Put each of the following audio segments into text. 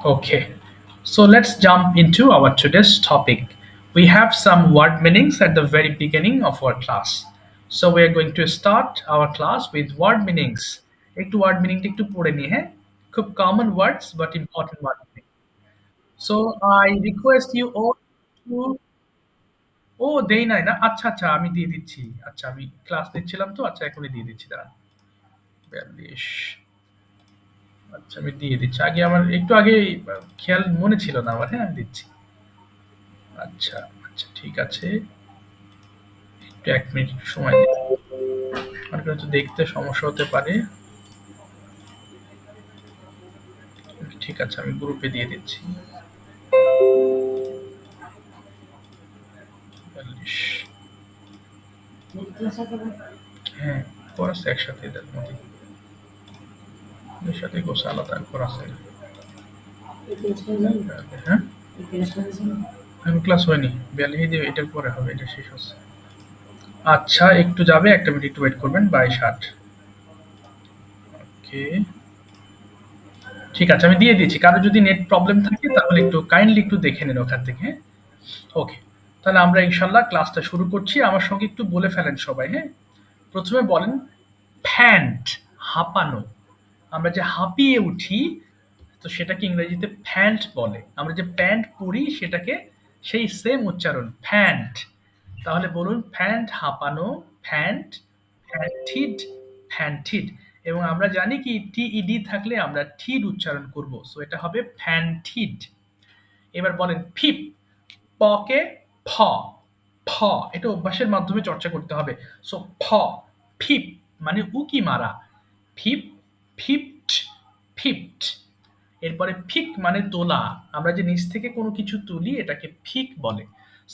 Okay, so let's jump into our today's topic. We have some word meanings at the very beginning of our class. So we are going to start our class with word meanings. একটু word meaning টা একটু পড়ে নি হ্যাঁ খুব common words but important word meaning. So I request you all to ও দেই নাই না আচ্ছা আচ্ছা আমি দিয়ে দিচ্ছি আচ্ছা আমি ক্লাস নিচ্ছিলাম তো আচ্ছা এখনই দিয়ে দিচ্ছি দাঁড়ান 42 আচ্ছা আমি দিয়ে দিচ্ছি আগে আমার একটু আগে খেয়াল মনে ছিল না আমার হ্যাঁ আমি দিচ্ছি আচ্ছা, আচ্ছা ঠিক আছে। একটু ১ মিনিট একটু সময় দিন। অনেকের হয়তো দেখতে সমস্যা হতে পারে। ঠিক আছে আমি গ্রুপে দিয়ে দিচ্ছি। ৪২ হ্যাঁ, করা আছে একসাথে এদের মধ্যে। এদের সাথে গোছা আলাদা করা আছে। হ্যাঁ? এখন ক্লাস হয়নি। ৪২ দিয়ে এটার পরে হবে, এটা শেষ হচ্ছে। আচ্ছা একটু যাবে, ১ টা মিনিট একটু ওয়েট করবেন। ২২/৮ ওকে। ঠিক আছে আমি দিয়ে দিচ্ছি। কারো যদি নেট প্রবলেম থাকে তাহলে একটু কাইন্ডলি একটু দেখে নিন ওখান থেকে, হ্যাঁ? ওকে। তাহলে আমরা ইনশাআল্লাহ ক্লাসটা শুরু করছি। আমার সঙ্গে একটু বলে ফেলেন সবাই, হ্যাঁ? ১ম এ বলেন প্যান্ট, হাঁপানো। আমরা যে হাঁপিয়ে উঠি তো সেটাকে ইংরেজিতে প্যান্ট বলে। আমরা যে প্যান্ট পরি সেটাকে সেই সেম উচ্চারণ প্যান্ট। তাহলে বলুন প্যান্ট হাঁপানো, প্যান্ট, প্যান্টিড, প্যান্টিড এবং আমরা জানি কি টি-ই-ডি থাকলে আমরা ঠিড উচ্চারণ করব। সো এটা হবে প্যান্টিড। এবার বলেন ফিপ, পকে ফ, ফ এটা অভ্যাসের মাধ্যমে চর্চা করতে হবে। সো ফ, ফিপ মানে উকি মারা, ফিপ, ফিপ্ট, ফিপ্ট। এরপরে ফিক মানে তোলা, আমরা যে নিচ থেকে কোনো কিছু তুলি এটাকে ফিক বলে।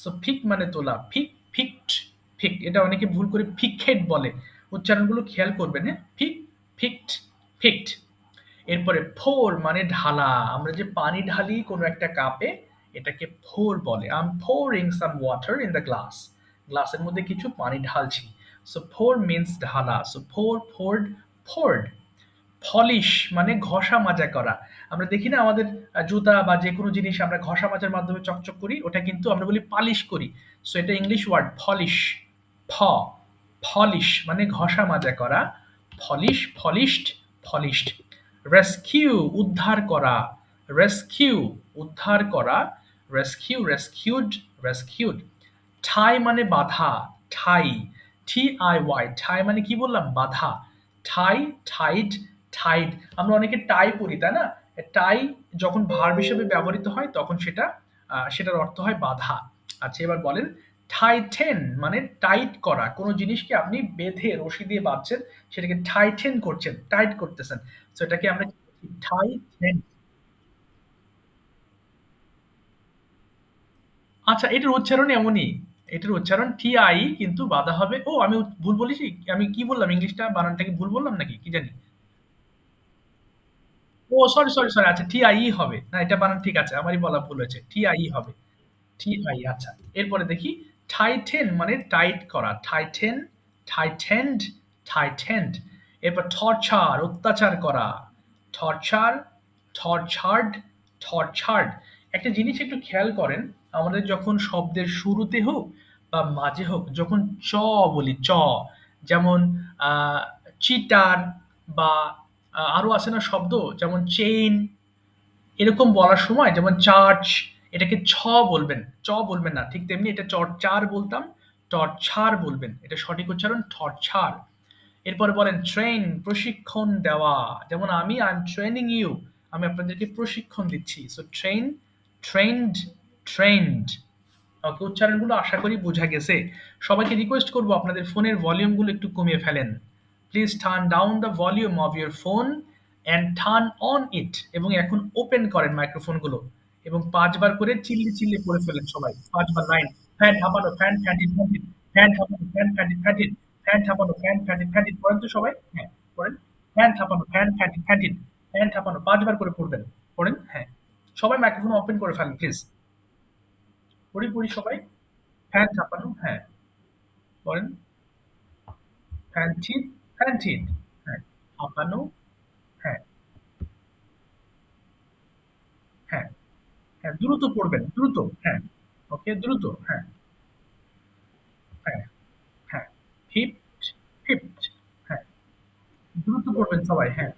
সো ফিক মানে তোলা, ফিক, ফিক্ট, ফিক এটা অনেকে ভুল করে ফিকহেড বলে। উচ্চারণগুলো খেয়াল করবেন, হ্যাঁ? ফিক, ফিক্ট, ফিক্ট। এরপরে ফোর মানে ঢালা, আমরা যে পানি ঢালি কোনো একটা কাপে এটাকে ফোর বলে। I am pouring some water in the glass, গ্লাসের মধ্যে কিছু পানি ঢালছি। সো ফোর মিন্স ঢালা। So four, Ford, Ford. Polish মানে ঘষা মাজা করা, আমরা দেখি না আমাদের জুতা বা যে কোনো জিনিস আমরা ঘষা মাজার মাধ্যমে চকচক করি ওটা কিন্তু আমরা বলি পালিশ করি। সো এটা ইংলিশ ওয়ার্ড পলিশ, ফ, ফলিশ মানে ঘষা মাজা করা, ফলিশ, ফলিশড, ফলিশড। রেস্কিউ উদ্ধার করা, রেস্কিউ উদ্ধার করা, রেস্কিউ, রেস্কিউড, রেস্কিউড। ঠাই মানে বাধা, ঠাই, টি-আই-ওয়াই, ঠাই মানে কি বললাম বাধা, ঠাই, ঠাইড, টাইড। আমরা অনেকে টাই পড়ি তাই না? টাই যখন ভার্ব হিসেবে ব্যবহৃত হয় তখন সেটার অর্থ হয় বাধা। আচ্ছা এবার বলেন টাইটেন মানে টাইট করা, কোনো জিনিসকে আপনি বেঁধে রশি দিয়ে বাঁধছেন সেটাকে টাইটেন করছেন, টাইট করতেছেন। তো এটাকে আমরা টাইটেন। আচ্ছা এটার উচ্চারণ এমনই, এটার উচ্চারণ টি আই কিন্তু বাধা হবে। ও আমি ভুল বলেছি, আমি কি বললাম ইংলিশটা বানানটা কি ভুল বললাম নাকি কি জানি। ও সরি, সরি, সরি। আচ্ছা টিআই হবে। না এটা বানান ঠিক আছে। আমারই বলা ভুল হয়েছে। টিআই হবে। টিআই আচ্ছা। এরপরে দেখি টাইটেন মানে টাইট করা। টাইটেন, টাইটেন্ড, টাইটেন্ড। এরপর টর্চার অত্যাচার করা। Torture, tortured, tortured. একটা জিনিস একটু খেয়াল করেন, আমাদের যখন শব্দের শুরুতে হোক বা মাঝে হোক যখন চ বলি চ, যেমন আ চিটার বা আরো আছে না শব্দ যেমন চেইন, এরকম বলার সময় যেমন চার্চ এটাকে ছ বলবেন, চ বলবেন না। ঠিক তেমনি এটা চর্চার বলতাম, টর্চার বলবেন। এটা সঠিক উচ্চারণ টর্চার। এরপরে বলেন ট্রেন প্রশিক্ষণ দেওয়া, যেমন আই এম ট্রেনিং ইউ, আমি আপনাদেরকে প্রশিক্ষণ দিচ্ছি। So train, trend, trend. Okay উচ্চারণগুলো আশা করি বোঝা গেছে। সবাইকে রিকোয়েস্ট করব আপনাদের ফোনের ভলিউমগুলো একটু কমিয়ে ফেলেন। Please turn down the volume of your phone and turn on it এবং এখন ওপেন করেন মাইক্রোফোনগুলো এবং ৫ বার করে চিল্লি চিল্লি পড়ে ফেলেন সবাই। ৫ বার লাইন। ফ্যান হাঁপানো, ফ্যান ফ্যান্টিট ফ্যান্টিট, ফ্যান হাঁপানো, ফ্যান ফ্যান্টিট ফ্যান্টিট, ফ্যান হাঁপানো, ফ্যান ফ্যান্টিট ফ্যান্টিট। পড়েন তো সবাই? হ্যাঁ, পড়েন। ফ্যান হাঁপানো, ফ্যান ফ্যান্টিট ফ্যান্টিট, ফ্যান হাঁপানো ৫ বার করে পড়বেন। পড়েন? হ্যাঁ। সবাই মাইক্রোফোন ওপেন করে ফেলেন প্লিজ। পড়ি, পড়ি সবাই। ফ্যান চাপানো, হ্যাঁ। বলেন ফ্যানচিড, ফ্যানচিড, হ্যাঁ। হাঁপানো, হ্যাঁ। হ্যাঁ, দ্রুত পড়বেন, দ্রুত। হ্যাঁ, ওকে, দ্রুত। হ্যাঁ, হ্যাঁ, হ্যাঁ। Fifth, fifth. হ্যাঁ, দ্রুত পড়বেন সবাই। হ্যাঁ,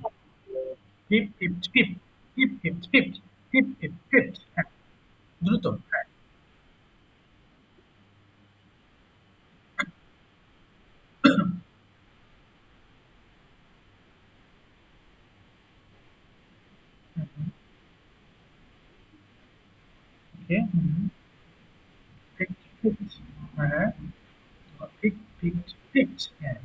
fifth, fifth, fifth, fifth, fifth, fifth, fifth, fifth, fifth. হ্যাঁ, দ্রুত। হ্যাঁ, হুম, হুম, ওকে, হুম, হুম। Fifth, fifth. হ্যাঁ, হ্যাঁ। Fifth, fifth, fifth. হ্যাঁ,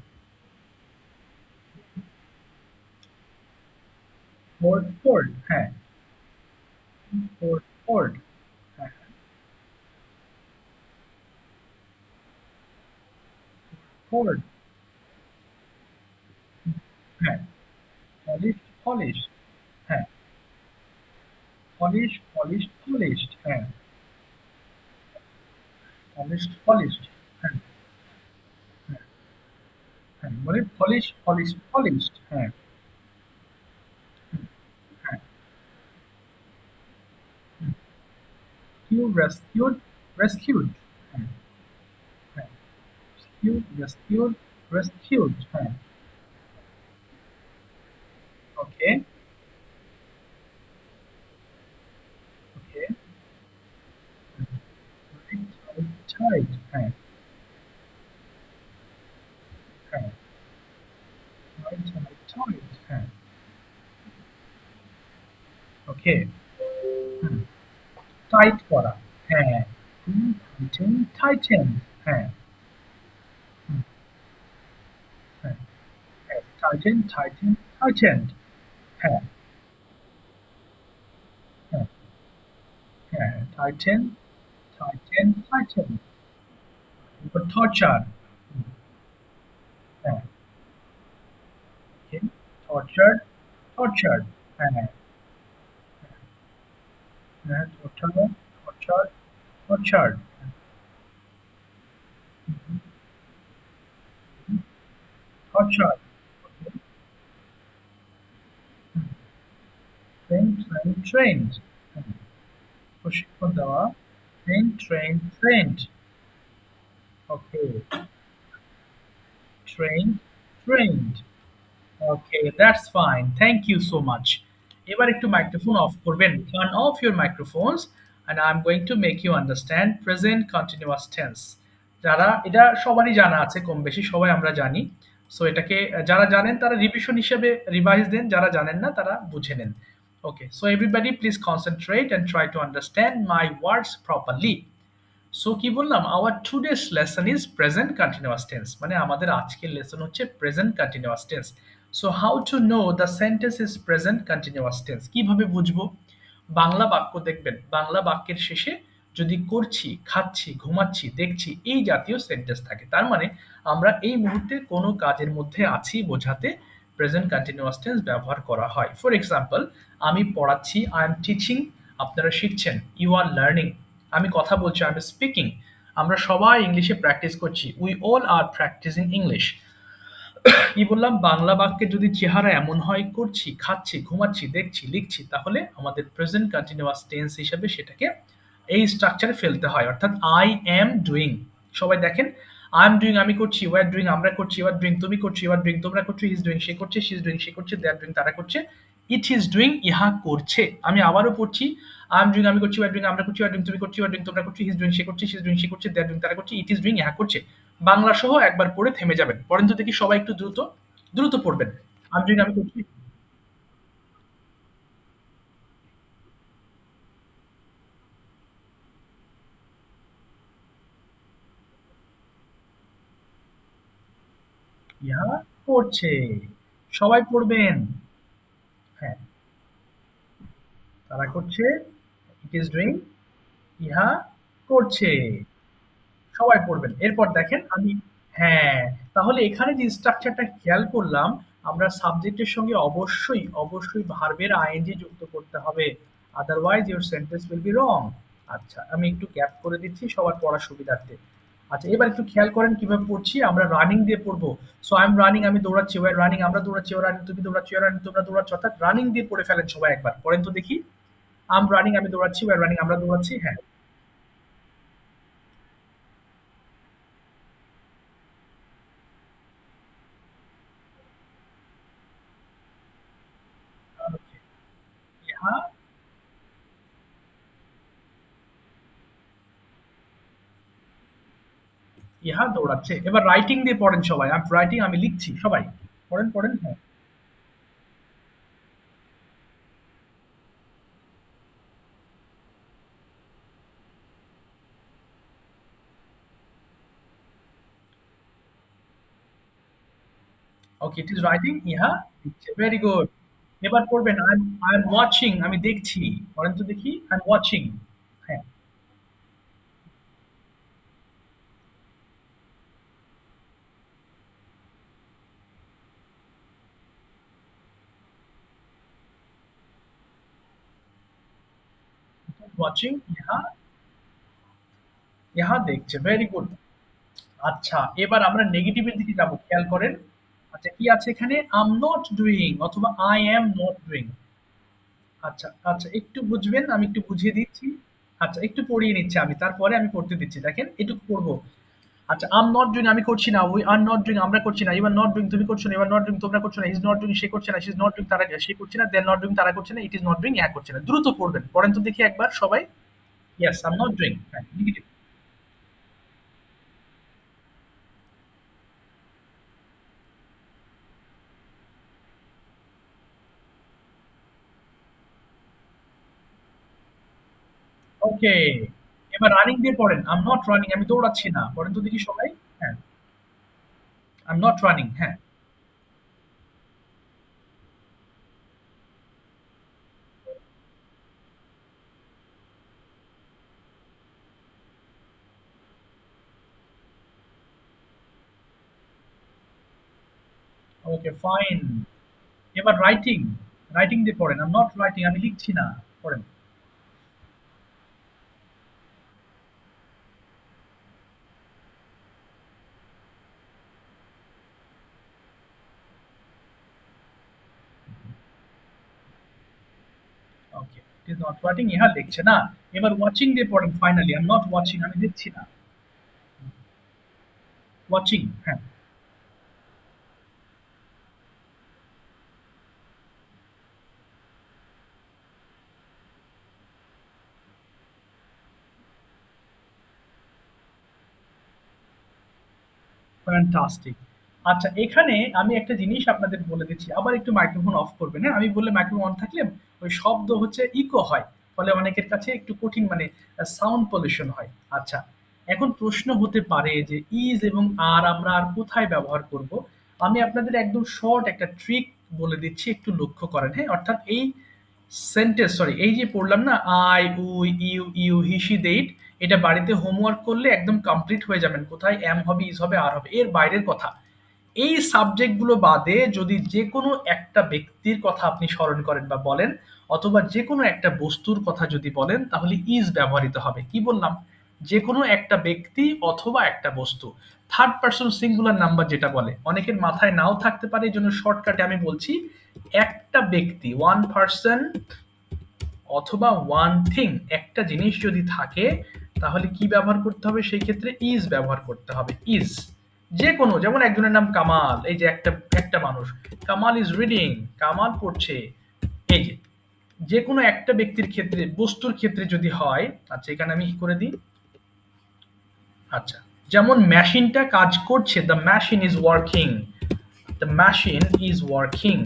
ফোর্থ, ফোর্থ। হ্যাঁ, ফোর্থ, ফোর্থ। হ্যাঁ, ফোর্থ। হ্যাঁ, পলিশ, পলিশ। হ্যাঁ, পলিশ, পলিশ, পলিশড। হ্যাঁ, পলিশ, পলিশড। হ্যাঁ, হ্যাঁ, হ্যাঁ। মানে পলিশ, পলিশ, পলিশড। হ্যাঁ, হ্যাঁ, হুম। Q, rescued, rescued. হ্যাঁ, হ্যাঁ। Q, rescued, rescued. হ্যাঁ, ওকে, ওকে। Right, right. হ্যাঁ, হ্যাঁ। Right, right, right. হ্যাঁ, ওকে। হুম। টাইট করা। হ্যাঁ। হুম, টাইটেন, টাইটেন। হ্যাঁ, হুম, হ্যাঁ, হ্যাঁ। টাইটেন, টাইটেন, টাইটেন্ড। হ্যাঁ, হ্যাঁ, হ্যাঁ। টাইটেন, টাইটেন, টাইটেন। এরপর টর্চার। হ্যাঁ, ওকে। Torture, torture. হ্যাঁ, হ্যাঁ, হ্যাঁ। Torture, torture, torture. Torture. Train, train, trained. প্রশিক্ষণ দেওয়া। Train, train, trained. Okay. Train, trained. Okay, that's fine. Thank you so much. এবার একটু মাইক্রোফোন অফ করবেন। Turn off your microphones and I am going to make you understand present continuous tense. যারা এটা সবারই জানা আছে কম বেশি সবাই আমরা জানি। সো এটাকে যারা জানেন তারা রিভিশন হিসেবে রিভাইজ দেন, যারা জানেন না তারা বুঝে নেন। Okay, so everybody please concentrate and try to understand my words properly. So কি বললাম, our today's lesson is present continuous tense, মানে আমাদের আজকের লেসন হচ্ছে present continuous tense. So how to know the sentence is present continuous tense, কিভাবে বুঝবো? বাংলা বাক্য দেখবেন, বাংলা বাক্যের শেষে যদি করছি, খাচ্ছি, ঘুমাচ্ছি, দেখছি এই জাতীয় সেন্টেন্স থাকে, তার মানে আমরা এই মুহূর্তে কোনো কাজের মধ্যে আছি বোঝাতে প্রেজেন্ট কন্টিনিউয়াস টেন্স ব্যবহার করা হয়। ফর এক্সাম্পল, আমি পড়াচ্ছি, আই এম টিচিং, আপনারা শিখছেন, ইউ আর লার্নিং। আমি কথা বলছি, আই এম স্পিকিং। আমরা সবাই ইংলিশে প্র্যাকটিস করছি, we all are practising English. কি বললাম, বাংলা বাক্যে যদি চেহারা এমন হয় করছি, খাচ্ছি, ঘুমাচ্ছি, দেখছি, লিখছি, তাহলে আমাদের প্রেজেন্ট কন্টিনিউয়াস টেন্স হিসেবে সেটাকে এই স্ট্রাকচারে ফেলতে হয়, অর্থাৎ আই এম ডুইং। সবাই দেখেন, আই এম ডুইং আমি করছি, ইউ আর ডুইং আমরা করছি, ইউ আর ডুইং তুমি করছো, ইউ আর ডুইং তোমরা করছো, হি ইজ ডুইং সে করছে, শি ইজ ডুইং সে করছে, দে আর ডুইং তারা করছে, ইট ইজ ডুইং ইহা করছে। আমি আবারও পড়ছি, আই এম ডুইং আমি করছি, ইউ আর ডুইং আমরা করছি, ইউ আর ডুইং তুমি করছো, ইউ আর ডুইং তোমরা করছো, হি ইজ ডুইং সে করছে, শি ইজ ডুইং সে করছে, দে আর ডুইং তারা করছে, ইট ইজ ডুইং ইহা করছে। বাংলা সহ একবার পড়ে থেমে যাবেন, পড়েন তো দেখি সবাই একটু দ্রুত, দ্রুত পড়বেন। আই এম ডুইং আমি করছি, ইহা করছে। সবাই পড়বেন। হ্যাঁ, তারা করছে, ইট ইজ ডুইং, ইহা করছে। সবাই পড়বেন। এরপর দেখেন আমি, হ্যাঁ, তাহলে এখানে যে স্ট্রাকচারটা খেয়াল করলাম, আমরা সাবজেক্টের সঙ্গে অবশ্যই, অবশ্যই ভার্বের আইএনজি যুক্ত করতে হবে। Otherwise your sentence will be wrong. আচ্ছা, আমি একটু গ্যাপ করে দিচ্ছি সবার পড়ার সুবিধার্থে। আচ্ছা, এবার একটু খেয়াল করেন কিভাবে পড়ছি। আমরা রানিং দিয়ে পড়বো। সো আই এম রানিং আমি দৌড়াচ্ছি, ওয়াই রানিং আমরা দৌড়াচ্ছি, ও রানিং তুমি দৌড়াচ্ছ, ইউ রানিং তোমরা দৌড়াচ্ছ, অর্থাৎ রানিং দিয়ে পড়ে ফেলেন সবাই একবার। পড়েন তো দেখি। আম রানিং আমি দৌড়াচ্ছি, ওয়ার রানিং আমরা দৌড়াচ্ছি। হ্যাঁ। ওকে। ইহা ইহা দৌড়াচ্ছে। এবার রাইটিং দিয়ে পড়েন সবাই। আম রাইটিং আমি লিখছি সবাই। পড়েন, পড়েন। হ্যাঁ। ওকে, ইট ইস রাইটিং। ইহা লিখছে। Very good. এবার পড়বেন আই এম ওয়াচিং, আমি দেখছি। পড়েন তো দেখি। I am watching. হ্যাঁ। ওয়াচিং। ইহা ইহা দেখছে। Very good. আচ্ছা, এবার আমরা নেগেটিভের দিকে যাবো। খেয়াল করেন। আচ্ছা, কি আছে এখানে? আম নট ডুইং অথবা আই অ্যাম নট ডুইং। আচ্ছা, আচ্ছা, একটু বুঝবেন, আমি একটু বুঝিয়ে দিচ্ছি। আচ্ছা, একটু পড়িয়ে নিচ্ছি আমি। তারপরে আমি পড়তে দিচ্ছি। দেখেন, এটুকু পড়বো। আচ্ছা, আম নট ডুইং আমি করছি না। উই আর নট ডুইং আমরা করছি না। ইউ আর নট ডুইং তুমি করছো না। ইউ আর নট ডুইং তোমরা করছো না। হি ইজ নট ডুইং সে করছে না। শি ইজ নট ডুইং তারা সে করছে না। দে আর নট ডুইং তারা করছে না। ইট ইজ নট ডুইং ইহা করছে না। দ্রুত পড়বেন। পড়েন তো দেখি একবার সবাই। Yes, I'm not doing. হ্যাঁ, নেগেটিভ। ওকে। এবার রানিং দিয়ে পড়েন। আম নট রানিং আমি দৌড়াচ্ছি না। পড়েন তো দেখি সবাই। হ্যাঁ, আম নট রানিং। হ্যাঁ। Okay, fine. এবার রাইটিং। রাইটিং দিয়ে পড়েন। আম নট রাইটিং আমি লিখছি না। পড়েন। Okay. It is not writing ইহা লিখছে না। এবার ওয়াচিং দিয়ে পড়েন ফাইনালি। আম নট ওয়াচিং আমি দেখছি না। ওয়াচিং। হ্যাঁ। ফ্যান্টাস্টিক। আচ্ছা, এখানে আমি একটা জিনিস আপনাদের বলে দিচ্ছি। আবার একটু মাইক্রোফোন অফ করবেন, হ্যাঁ? আমি বললে মাইক্রোফোন অন থাকলে ওই শব্দ হচ্ছে ইকো হয়। ফলে অনেকের কাছে একটু কঠিন মানে সাউন্ড পলিউশন হয়। আচ্ছা, এখন প্রশ্ন হতে পারে যে ইজ এবং আর আমরা আর কোথায় ব্যবহার করব? আমি আপনাদের একদম শর্ট একটা ট্রিক বলে দিচ্ছি, একটু লক্ষ্য করেন, হ্যাঁ? অর্থাৎ এই সেন্টেন্স সরি এই যে পড়লাম না I, we, you, you, he, she, they, it, এটা বাড়িতে হোমওয়ার্ক করলে একদম কমপ্লিট হয়ে যাবেন। কোথায় এম হবে, ইজ হবে, আর হবে। এর বাইরের কথা। এই সাবজেক্টগুলো বাদে যদি যেকোনো একটা ব্যক্তির কথা আপনি স্মরণ করেন বা বলেন অথবা যেকোনো একটা বস্তুর কথা যদি বলেন তাহলে ইজ ব্যবহৃত হবে। কি বললাম? যেকোনো একটা ব্যক্তি অথবা একটা বস্তু। থার্ড পারসন সিঙ্গুলার নাম্বার যেটা বলে। অনেকের মাথায় নাও থাকতে পারে, এজন্য শর্টকাটে আমি বলছি একটা ব্যক্তি, ওয়ান পারসন অথবা ওয়ান থিং, একটা জিনিস যদি থাকে তাহলে কি ব্যবহার করতে হবে? সেই ক্ষেত্রে ইজ ব্যবহার করতে হবে। ইজ যে কোনো, যেমন একজনের নাম কামাল, এই যে একটা একটা মানুষ, কামাল ইজ রিডিং, কামাল পড়ছে। এই যে যে কোনো একটা ব্যক্তির ক্ষেত্রে, বস্তুর ক্ষেত্রে যদি হয়। আচ্ছা, এখানে আমি কি করে দিই? আচ্ছা, যেমন মেশিনটা কাজ করছে, the machine is working, the machine is working.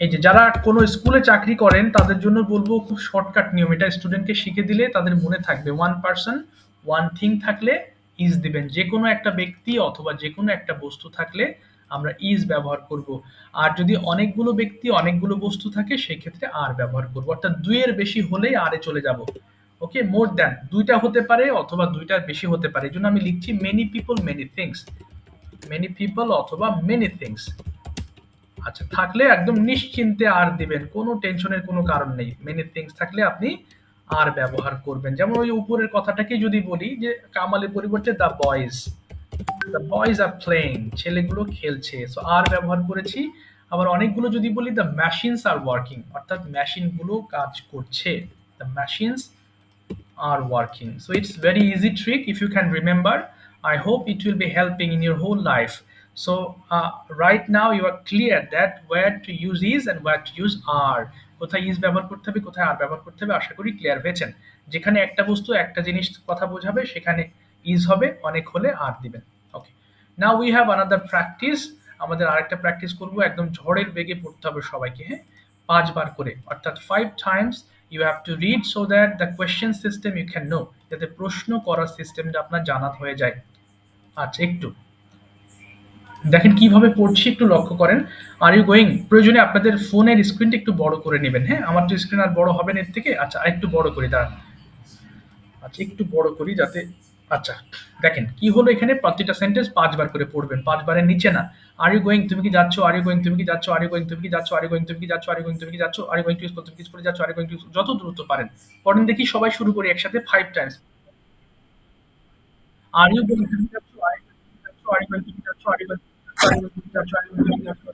এই যে যারা কোনো স্কুলে চাকরি করেন তাদের জন্য বলবো খুব শর্টকাট নিয়ম, এটা স্টুডেন্টকে শিখে দিলে তাদের মনে থাকবে। ওয়ান পার্সন ওয়ান থিং থাকলে ইজ দিবেন। যে কোনো একটা ব্যক্তি অথবা যে কোনো একটা বস্তু থাকলে আমরা ইজ ব্যবহার করব। আর যদি অনেকগুলো ব্যক্তি অনেকগুলো বস্তু থাকে সেই ক্ষেত্রে আর ব্যবহার করব। অর্থাৎ দুইয়ের বেশি হলেই আরে চলে যাব। ওকে, মোর দ্যান দুইটা হতে পারে অথবা দুইটার বেশি হতে পারে। এই জন্য আমি লিখছি many people many things. Many people অথবা মেনি থিংস। আচ্ছা, থাকলে একদম নিশ্চিন্তে আর দিবেন। কোনো টেনশনের কোনো কারণ নেই। মেনি থিংস থাকলে আপনি আর ব্যবহার করবেন। যেমন ওই উপরের কথাটাকে যদি বলি যে কামালের পরিবর্তে the boys. The boys are playing. ছেলেগুলো খেলছে। সো আর ব্যবহার করেছি। আবার অনেকগুলো যদি বলি দ্য মেশিনস আর ওয়ার্কিং, অর্থাৎ মেশিনগুলো কাজ করছে। The machines are working. So it's very easy trick if you can remember. I hope it will be helping in your whole life. So right now you are clear that where to use is and where to use are. কোথায় is ব্যবহার করতে হবে, কোথায় আর ব্যবহার করতে হবে, আশা করি clear হয়েছেন। যেখানে একটা বস্তু একটা জিনিস কথা বোঝাবে সেখানে ইজ হবে, অনেক হলে আর দিবেন। Okay, now we have another practice. আমাদের আরেকটা প্র্যাকটিস করব, একদম ঝড়ের বেগে পড়তে হবে সবাইকে, হ্যাঁ, 5 বার করে, অর্থাৎ 5 times you have to read so that the question system you can know, যাতে প্রশ্ন করার সিস্টেমটা আপনার জানা হয়ে যায়। আচ্ছা, একটু দেখেন কিভাবে পড়ছি, একটু লক্ষ্য করেন। আর ইউ গোয়িং, প্রয়োজনে আপনাদের ফোনের স্ক্রিনটা একটু বড় করে নেবেন, হ্যাঁ, আমার তো স্ক্রিন আর বড় হবে না এর থেকে। আচ্ছা, আর একটু বড় করি, দাঁড়ান। আচ্ছা, একটু বড় করি যাতে, আচ্ছা, দেখেন কি হলো এখানে, প্রতিটা সেন্টেন্স 5 বার করে পড়বেন, 5 বারের নিচে না। আর ইউ গোয়িং, তুমি কি যাচ্ছ, আর ইউ গোয়িং, তুমি কি যাচ্ছ, আর ইউ গোয়িং, তুমি কি যাচ্ছ, আর ইউ গোয়িং, তুমি কি যাচ্ছ, আর ইউ গোয়িং, তুমি কি যাচ্ছ, are you going to school, তুমি কি স্কুলে যাচ্ছ, আর ইউ গোয়িং টু, যত দ্রুত পারেন পড়েন দেখি। সবাই শুরু করি একসাথে 5 টাইমস। আর ইউ গোয়িং, তুমি কি যাচ্ছ, আর ইউ গোয়িং, তুমি কি যাচ্ছ, আর ইউ গোয়িং, তুমি কি যাচ্ছ, আর ইউ গোয়িং, তুমি কি যাচ্ছ, আর ইউ গোয়িং, তুমি কি যাচ্ছ, আর ইউ গোয়িং, তুমি কি যাচ্ছ।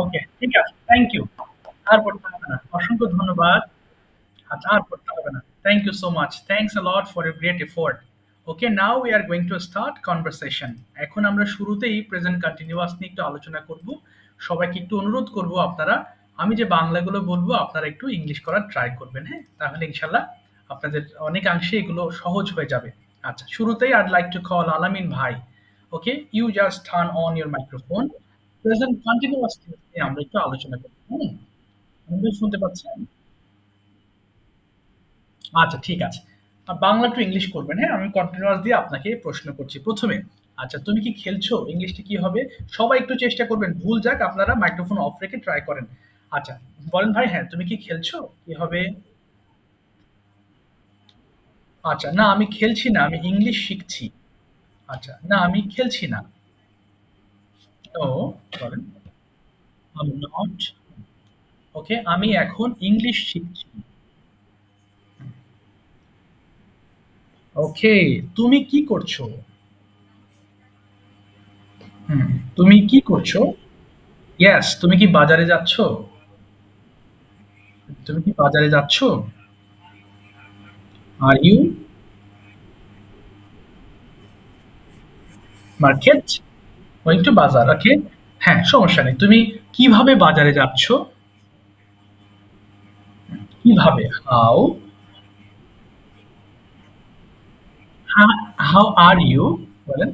ওকে, ঠিক আছে, থ্যাংক ইউ। আর পড়তে হবে না, অসংখ্য ধন্যবাদ। আচ্ছা, আর পড়তে হবে না। Thank you so much. Thanks a lot for your great effort. Okay, now we are going to start conversation. এখন আমরা শুরুতেই প্রেজেন্ট কন্টিনিউয়াস নিয়ে একটু আলোচনা করব। সবাইকে একটু অনুরোধ করব, আপনারা, আমি যে বাংলাগুলো বলবো আপনারা একটু ইংলিশ করার ট্রাই করবেন, হ্যাঁ? তাহলে ইনশাআল্লাহ আপনাদের অনেকাংশে এগুলো সহজ হয়ে যাবে। আচ্ছা, শুরুতেই I'd like to call আলামিন ভাই। Okay, you just turn on your microphone. Present continuous নিয়ে আমরা একটু আলোচনা করব। হুম? আমাদের শুনতে পাচ্ছেন? আচ্ছা, ঠিক আছে। বাংলা টু ইংলিশ করবেন, হ্যাঁ? আমি কন্টিনিউয়াস দিয়ে আপনাকে প্রশ্ন করছি। ১ম এ, আচ্ছা, তুমি কি খেলছো? ইংলিশটা কি হবে? সবাই একটু চেষ্টা করবেন। ভুল যাক, আপনারা মাইক্রোফোন অফ রেখে ট্রাই করেন। আচ্ছা, বলেন ভাই, হ্যাঁ, তুমি কি খেলছো? কি হবে? আচ্ছা, না আমি খেলছি না, আমি ইংলিশ শিখছি। আচ্ছা, না আমি খেলছি না। নো, বলেন। I'm not. ওকে, আমি এখন ইংলিশ শিখছি। ওকে, তুমি কি করছো? হুম, তুমি কি করছো? ইয়েস, তুমি কি বাজারে যাচ্ছো? তুমি কি বাজারে যাচ্ছো? Are you market? Going to bazaar, okay. হ্যাঁ, সমস্যা নেই। তুমি কিভাবে বাজারে যাচ্ছো? কিভাবে? হাউ? How are you? বলেন।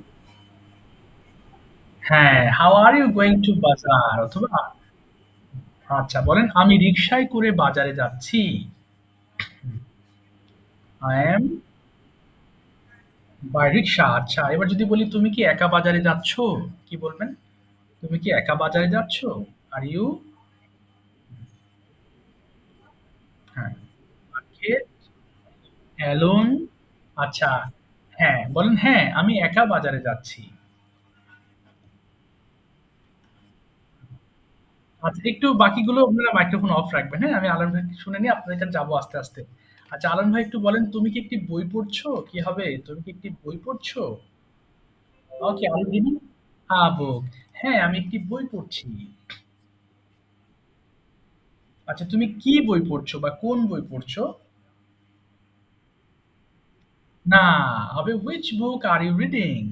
হ্যাঁ, how are you going to bazaar? অথবা আচ্ছা, বলেন আমি রিক্সায় করে বাজারে যাচ্ছি। I am by rickshaw. আচ্ছা, এবার যদি বলি তুমি কি একা বাজারে যাচ্ছো? কি বলবেন? তুমি কি একা বাজারে যাচ্ছো? Are you? হ্যাঁ, মার্কেট অ্যালোন। আচ্ছা, হ্যাঁ, বলেন হ্যাঁ, আমি একা বাজারে যাচ্ছি। আচ্ছা, একটু বাকিগুলো আপনারা মাইক্রোফোন অফ রাখবেন, হ্যাঁ? আমি আলান ভাই শুনে নিয়ে আপনাদের কাছে যাবো আস্তে, আস্তে। আচ্ছা, আলান ভাই একটু বলেন, তুমি কি একটি বই পড়ছো? কি হবে? তুমি কি একটি বই পড়ছো? ওকে, আর ইউ রিডিং আ বুক? হ্যাঁ, আমি একটি বই পড়ছি। আচ্ছা, তুমি কি বই পড়ছো বা কোন বই পড়ছো? না, হবে which book are you reading?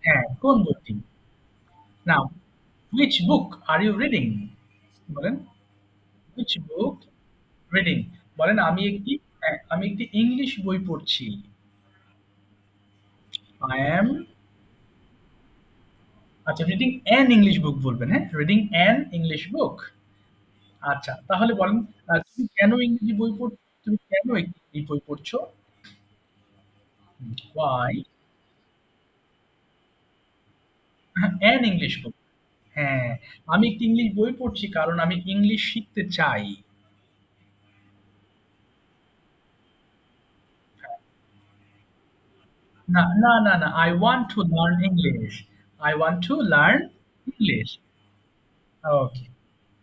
হ্যাঁ, কোন বইটি? না, which book are you reading? বলেন, which book reading? বলেন আমি একটি হ্যাঁ, আমি একটি ইংলিশ বই পড়ছি। I am আচ্ছা, রিডিং অ্যান ইংলিশ বুক বলবেন, হ্যাঁ? Reading an English book. আচ্ছা, তাহলে বলেন তুমি কেন ইংরেজি বই তুমি কেন এই বই পড়ছো? Why? An English book. হ্যাঁ, আমি একটি ইংলিশ বই পড়ছি কারণ আমি ইংলিশ শিখতে চাই। না, না, না, না। I want to learn English. I want to learn English. Okay.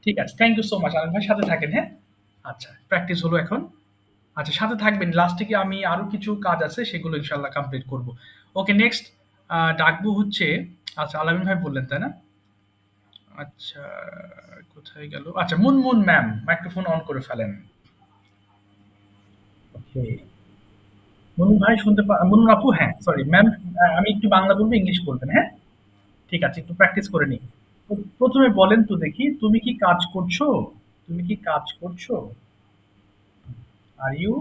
ঠিক আছে। Thank you so much. আরেক ভাই সাথে থাকেন, হ্যাঁ? আচ্ছা, প্র্যাকটিস হলো এখন। আচ্ছা, সাথে থাকবেন। লাস্টে কি আমি আরো কিছু কাজ আছে সেগুলো ইনশাআল্লাহ কমপ্লিট করব। ওকে, নেক্সট ডাকবো হচ্ছে আচ্ছা, আলামিন ভাই বললেন, তাই না? আচ্ছা, কোথায় গেল? আচ্ছা, মুনমুন ম্যাম মাইক্রোফোন অন করে ফেলেন। ওকে। মুনমুন ভাই মুনমুন আপু, হ্যাঁ, সরি ম্যাম, আমি একটু বাংলা বলবো, ইংলিশ বলবেন, হ্যাঁ? ঠিক আছে, একটু প্র্যাকটিস করে নিই। প্রথমে বলেন তো দেখি, তুমি কি কাজ করছো? তুমি কি কাজ করছো? Are you?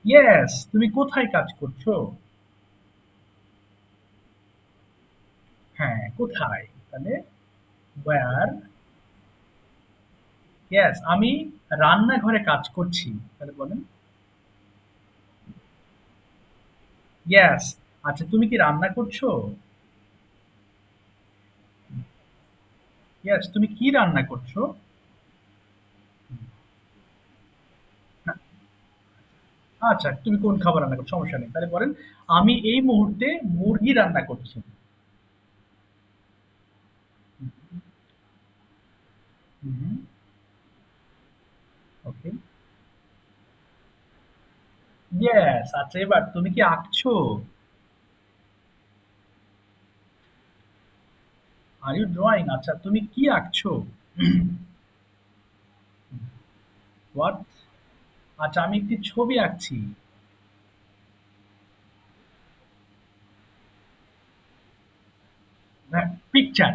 ইয়েস, তুমি কোথায় কাজ করছো? হ্যাঁ, কোথায়? তাহলে ওয়্যার? ইয়েস, আমি রান্নাঘরে কাজ করছি। তাহলে বলেন। ইয়েস। আচ্ছা, তুমি কি রান্না করছো? ইয়েস, তুমি কি রান্না করছো? না, আচ্ছা, তুমি কোন খাবার রান্না করছো? সমস্যা নেই। তাহলে বলেন, আমি এই মুহূর্তে মুরগি রান্না করছি। হুম, ওকে। ইয়েস। আচ্ছা, এবার তুমি কি আঁকছো? Are you drawing? আচ্ছা, তুমি কি আঁকছো? হোয়াট? আচ্ছা, আমি একটি ছবি আঁকছি। Picture,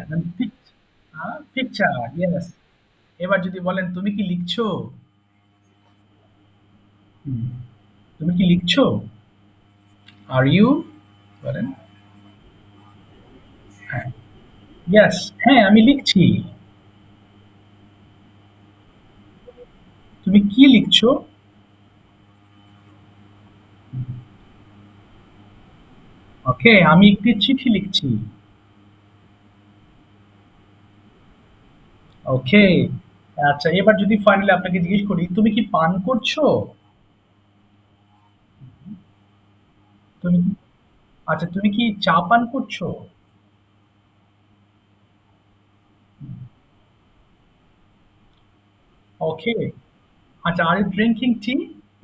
picture, yes. এবার যদি বলেন, তুমি কি লিখছো? হুম, তুমি কি লিখছো? Are you? বলেন। হ্যাঁ, ইয়েস, হ্যাঁ, আমি লিখছি। তুমি কি লিখছো? ওকে, আমি একটি চিঠি লিখছি। ওকে। আচ্ছা, এবার যদি ফাইনালি আপনাকে জিজ্ঞেস করি, তুমি কি পান করছো? তুমি কি আচ্ছা, তুমি কি চা পান করছো? ওকে। আচ্ছা, আর ইউ ড্রিংকিং টি?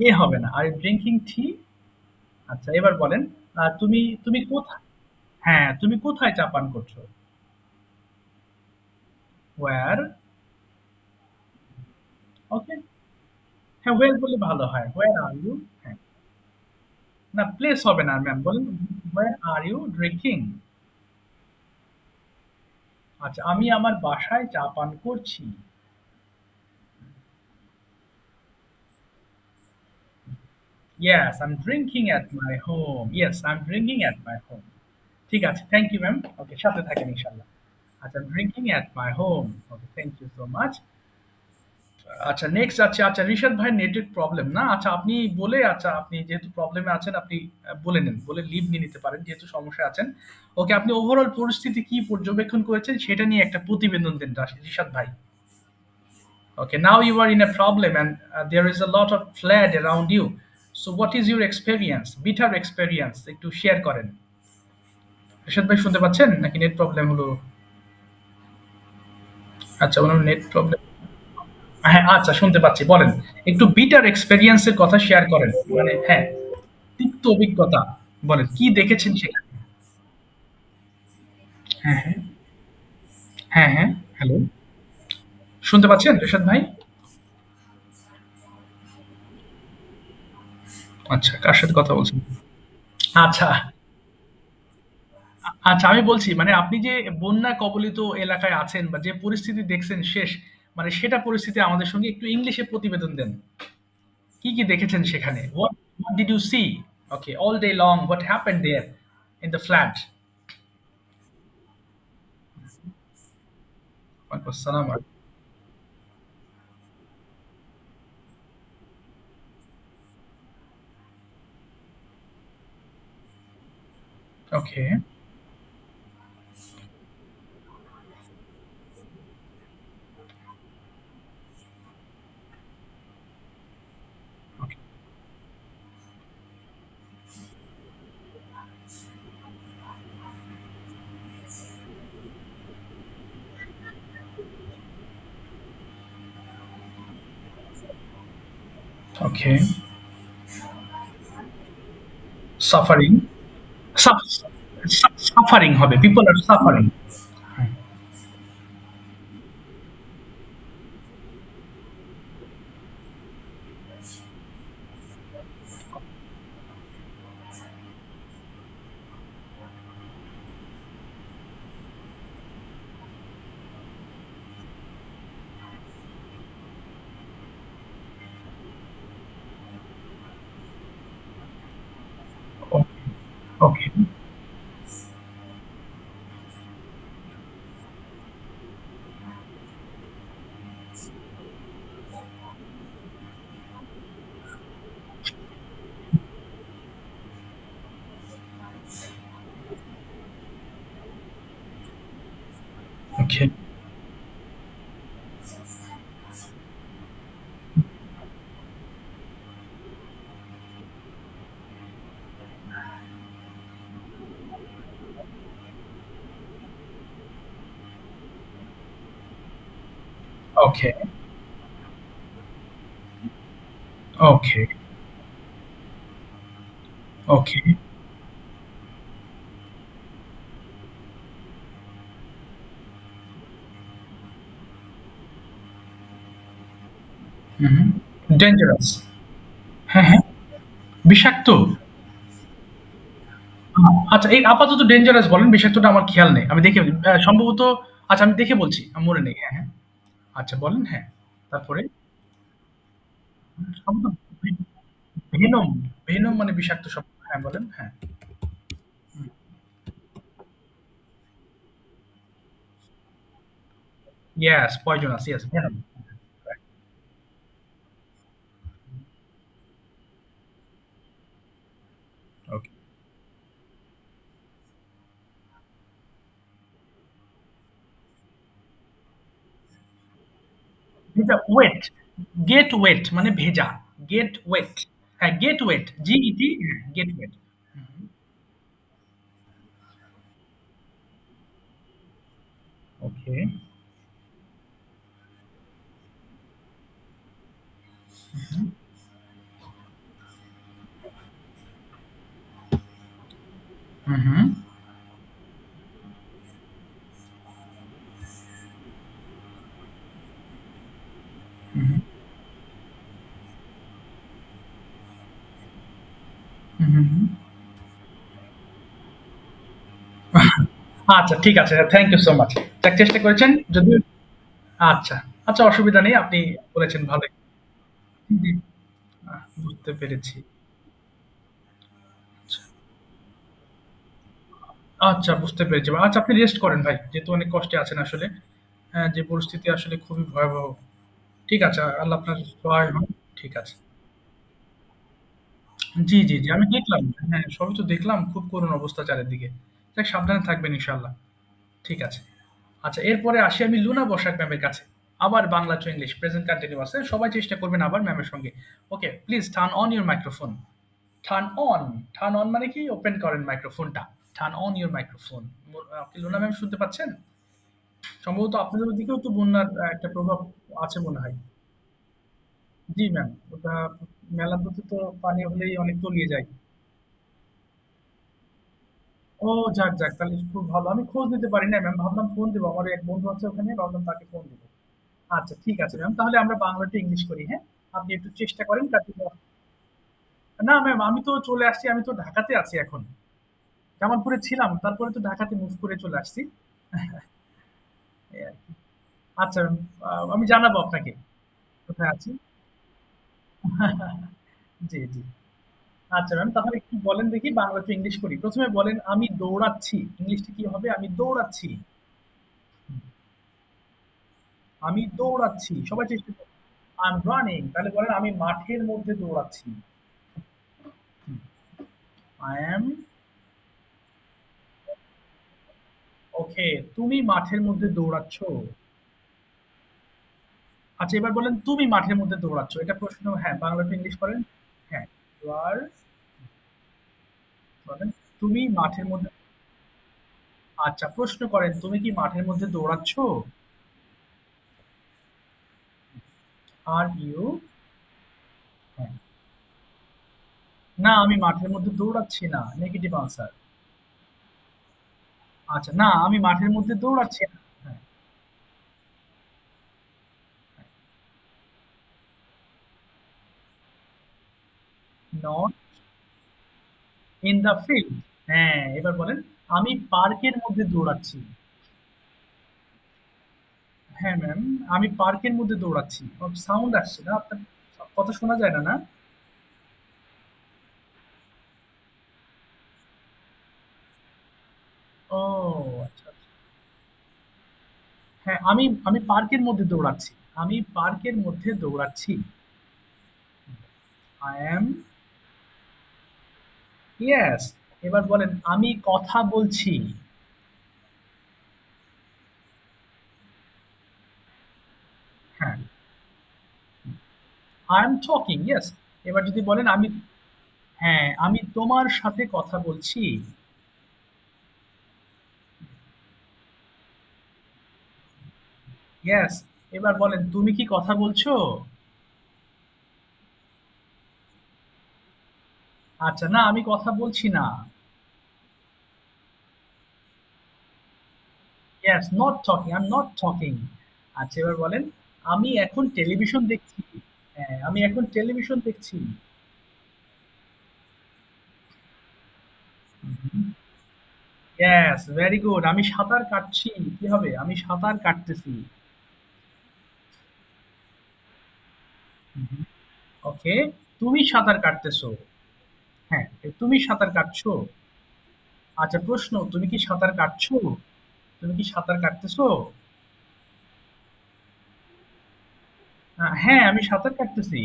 এ হবে না। আর ইউ ড্রিংকিং টি? আচ্ছা, এবার বলেন, তুমি তুমি কোথায় হ্যাঁ, তুমি কোথায় চা পান করছো? Where? ওকে। হ্যাঁ, where বললে ভালো হয়। Where are you? হ্যাঁ। না, প্লেস হবে না ম্যাম। বলেন, where are you drinking? আচ্ছা, আমি আমার বাসায় চা পান করছি। Yes, I'm drinking at my home. Yes, I'm drinking at my home. ঠিক আছে। Thank you ma'am. ওকে, সাথে থাকেন ইনশাআল্লাহ। আচ্ছা, I'm drinking at my home. Okay, thank you so much. আচ্ছা, নেক্সট আছে। আচ্ছা, রিশাদ ভাই নেটের প্রবলেম না? আচ্ছা, আপনি বলে আচ্ছা, আপনি যেহেতু প্রবলেমে আছেন আপনি বলে নেন। বলে লিভ নিয়ে নিতে পারেন যেহেতু সমস্যায় আছেন। ওকে, আপনি ওভারঅল পরিস্থিতি কি পর্যবেক্ষণ করেছেন সেটা নিয়ে একটা প্রতিবেদন দেন রিশাদ ভাই। Okay, now you are in a problem and there is a lot of flood around you. So what is your experience? Bitter experience একটু শেয়ার করেন। রিশাদ ভাই শুনতে পাচ্ছেন নাকি নেট প্রবলেম হলো? আচ্ছা, ওনার নেট প্রবলেম। হ্যাঁ, আচ্ছা শুনতে পাচ্ছি। বলেন। একটু বিটার এক্সপেরিয়েন্স এর কথা শেয়ার করেন। মানে হ্যাঁ, তিক্ত অভিজ্ঞতা। বলেন কি দেখেছেন সেখানে? হ্যাঁ, হ্যাঁ। হ্যাঁ, হ্যাঁ। হ্যালো। শুনতে পাচ্ছেন রিশাদ ভাই? আচ্ছা, কার সাথে কথা বলছেন? আচ্ছা। আচ্ছা, আমি বলছি মানে আপনি যে বন্যা কবলিত এলাকায় আছেন বা যে পরিস্থিতি দেখছেন শেষ, মানে সেটা পরিস্থিতি আমাদের সঙ্গে একটু ইংলিশে প্রতিবেদন দেন। কি, কি দেখেছেন সেখানে? What did you see? Okay, all day long what happened there in the flat? ওয়ালাইকুম আসসালাম। ওকে, ওকে, ওকে। সাফারিং, সাফ সাফারিং হবে। People are suffering. Okay, okay, okay, okay, okay, okay. Hmm, dangerous. হ্যাঁ, হ্যাঁ। বিষাক্ত? আচ্ছা, এই আপাতত ডেঞ্জারাস বলেন, বিষাক্তটা আমার খেয়াল নেই। আমি দেখে সম্ভবত আচ্ছা আমি দেখে বলছি। মনে নেই। হ্যাঁ, হ্যাঁ। আচ্ছা বলেন, হ্যাঁ। তারপরে? সম্ভবত ভেনম, ভেনম মানে বিষাক্ত শব্দ। হ্যাঁ, বলেন। হ্যাঁ। Yes, poisonous. Yes, venom. Okay, ভেজা ওয়েট, গেট ওয়েট মানে ভেজা। Get wet. হ্যাঁ, গেট ওয়েট। জিইটি হ্যাঁ, get wet. Hmm, okay. Hmm, hmm, hmm, hmm, hmm, hmm, hmm. আচ্ছা ঠিক আছে। Thank you so much. যাক চেষ্টা করেছেন যদিও আচ্ছা, আচ্ছা অসুবিধা নেই। আপনি বলেছেন ভালোই। জি, বুঝতে পেরেছি। আচ্ছা, আচ্ছা বুঝতে পেরেছি। আচ্ছা আপনি রেস্ট করেন ভাই। যেহেতু অনেক কষ্টে আছেন আসলে। হ্যাঁ, যে পরিস্থিতি আসলে খুবই ভয়াবহ। ঠিক আছে, আল্লাহ আপনার সহায় হন। ঠিক আছে। জি, জি, জি। আমি দেখলাম। হ্যাঁ, সবই তো দেখলাম। খুব করুণ অবস্থা চারিদিকে। যাক সাবধানে থাকবেন ইনশাআল্লাহ। ঠিক আছে। আচ্ছা এরপরে আসি আমি লুনা বসাক ম্যামের কাছে। আবার Bangla to English present continuous এ সবাই চেষ্টা করবেন আবার ম্যামের সঙ্গে। Okay, please turn on your microphone. Turn on. Turn on মানে কি? ওপেন করেন মাইক্রোফোনটা। Turn on your microphone. আপনি লুনা ম্যাম শুনতে পাচ্ছেন? সম্ভবত আপনাদের ওদিকেও তো বন্যার একটা প্রভাব আছে মনে হয়। জি ম্যাম। ওটা মেলান্দুতে তো পানি হলেই অনেক তলিয়ে যায়। ও যাক, যাক। তাহলে খুব ভালো। আমি খোঁজ নিতে পারি নাই ম্যাম। ভাবলাম ফোন দিব। আমার এক বন্ধু আছে ওখানে, ভাবলাম তাকে ফোন দিব। আচ্ছা ঠিক আছে ম্যাম। তাহলে আমরা বাংলা টু ইংলিশ করি, হ্যাঁ? আপনি একটু চেষ্টা করেন না ম্যাম আমি তো চলে আসছি। আমি তো ঢাকাতে আছি এখন। জামালপুরে ছিলাম। তারপরে তো ঢাকাতে মুভ করে চলে আসছি। এই আরকি। আচ্ছা ম্যাম, আমি জানাবো আপনাকে কোথায় আছি। জি, জি। আচ্ছা ম্যাম তাহলে একটু বলেন দেখি বাংলা টু ইংলিশ করি। ১ম এ বলেন আমি দৌড়াচ্ছি। ইংলিশটা কি হবে? আমি দৌড়াচ্ছি। হুম, আমি দৌড়াচ্ছি। সবাই চেষ্টা করুন। I'm running তাহলে বলেন আমি মাঠের মধ্যে দৌড়াচ্ছি। হুম, I am ওকে, তুমি মাঠের মধ্যে দৌড়াচ্ছ। আচ্ছা এবার বলেন তুমি মাঠের মধ্যে দৌড়াচ্ছ। এটা প্রশ্ন হ্যাঁ, বাংলা টু ইংলিশ করেন। হ্যাঁ, you are বলেন তুমি মাঠের মধ্যে আচ্ছা প্রশ্ন করেন তুমি কি মাঠের মধ্যে দৌড়াচ্ছ? আর ইউ হ্যাঁ। না আমি মাঠের মধ্যে দৌড়াচ্ছি না। Negative answer. আচ্ছা না আমি মাঠের মধ্যে দৌড়াচ্ছি না। হ্যাঁ, নট ইন দ্য ফিল্ড। হ্যাঁ, এবার বলেন আমি পার্কের মধ্যে দৌড়াচ্ছি। হ্যাঁ ম্যাম, আমি পার্কের মধ্যে দৌড়াচ্ছি। সাউন্ড আসছে না? আপনার কথা শোনা যায় না, না? ও আচ্ছা, আচ্ছা। হ্যাঁ, আমি পার্কের মধ্যে দৌড়াচ্ছি। আমি পার্কের মধ্যে দৌড়াচ্ছি। I am yes. এবার বলেন আমি কথা বলছি। হ্যাঁ, I am talking. Yes. এবার যদি বলেন আমি হ্যাঁ, আমি তোমার সাথে কথা বলছি। Yes. এবার বলেন তুমি কি কথা বলছো? আচ্ছা না আমি কথা বলছি না। Yes, not talking. I'm not talking. আচ্ছা এবার বলেন আমি এখন টেলিভিশন দেখছি। হ্যাঁ, আমি এখন টেলিভিশন দেখছি। Yes, very good. আমি সাঁতার কাটছি। কি হবে? আমি সাঁতার কাটতেছি। ওকে, তুমি সাঁতার কাটতেছো। হ্যাঁ, তুমি সাঁতার কাটছো। আচ্ছা প্রশ্ন, তুমি কি সাঁতার কাটছো? তুমি কি সাঁতার কাটতেছো? হ্যাঁ, আমি সাঁতার কাটতেছি।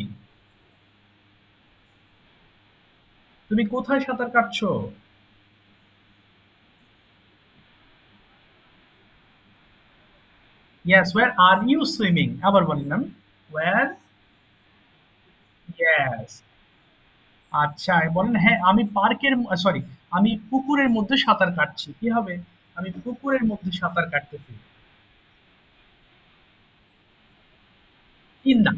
তুমি কোথায় সাঁতার কাটছো? Yes, where are you swimming? আবার বলেন ম্যাম। Where? Yes. আচ্ছা, বলেন হ্যাঁ, আমি পার্কের সরি, আমি পুকুরের মধ্যে সাঁতার কাটছি। কি হবে? আমি পুকুরের মধ্যে সাঁতার কাটতেছি। ইন দা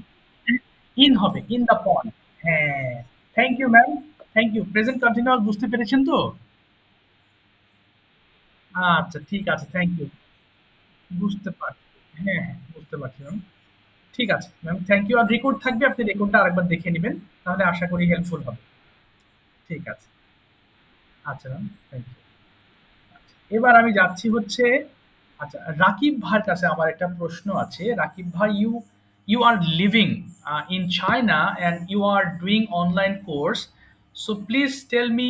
ইন হবে, ইন দা পন্ড। হ্যাঁ, thank you ma'am. Thank you. Present continuous বুঝতে পেরেছেন তো? আচ্ছা, ঠিক আছে। Thank you. বুঝতে পারছি। হ্যাঁ, হ্যাঁ, বুঝতে পারছি ম্যাম। ঠিক আছে ম্যাম, থ্যাংক ইউ। আর রেকর্ড থাকবে, আপনি রেকর্ডটা আরেকবার দেখে নিবেন। তাহলে আশা করি হেল্পফুল হবে। ঠিক আছে। আচ্ছা ম্যাম, থ্যাংক ইউ। আচ্ছা, এবার আমি যাচ্ছি হচ্ছে, আচ্ছা, রাকিব ভাইয়ের কাছে আমার একটা প্রশ্ন আছে। রাকিব ভাই, you you are living in China and you are doing online course. So please tell me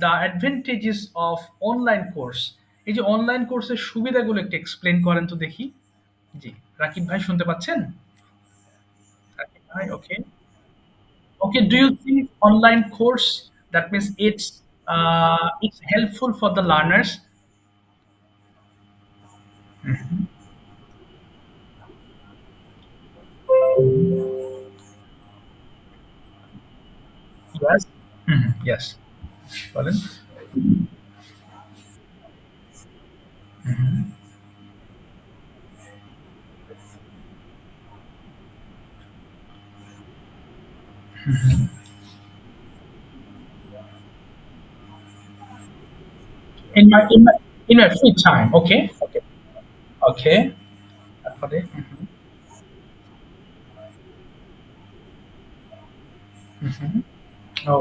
the advantages of online course. এই যে অনলাইন কোর্সের সুবিধাগুলো একটু এক্সপ্লেন করেন তো দেখি। জি, রাকিব ভাই শুনতে পাচ্ছেন? রাকিব ভাই, ওকে। Okay, do you think online course that means it's helpful for the learners? Yes. Mhm, yes. বলেন। In my free time. Okay. Okay. Okay. তারপরে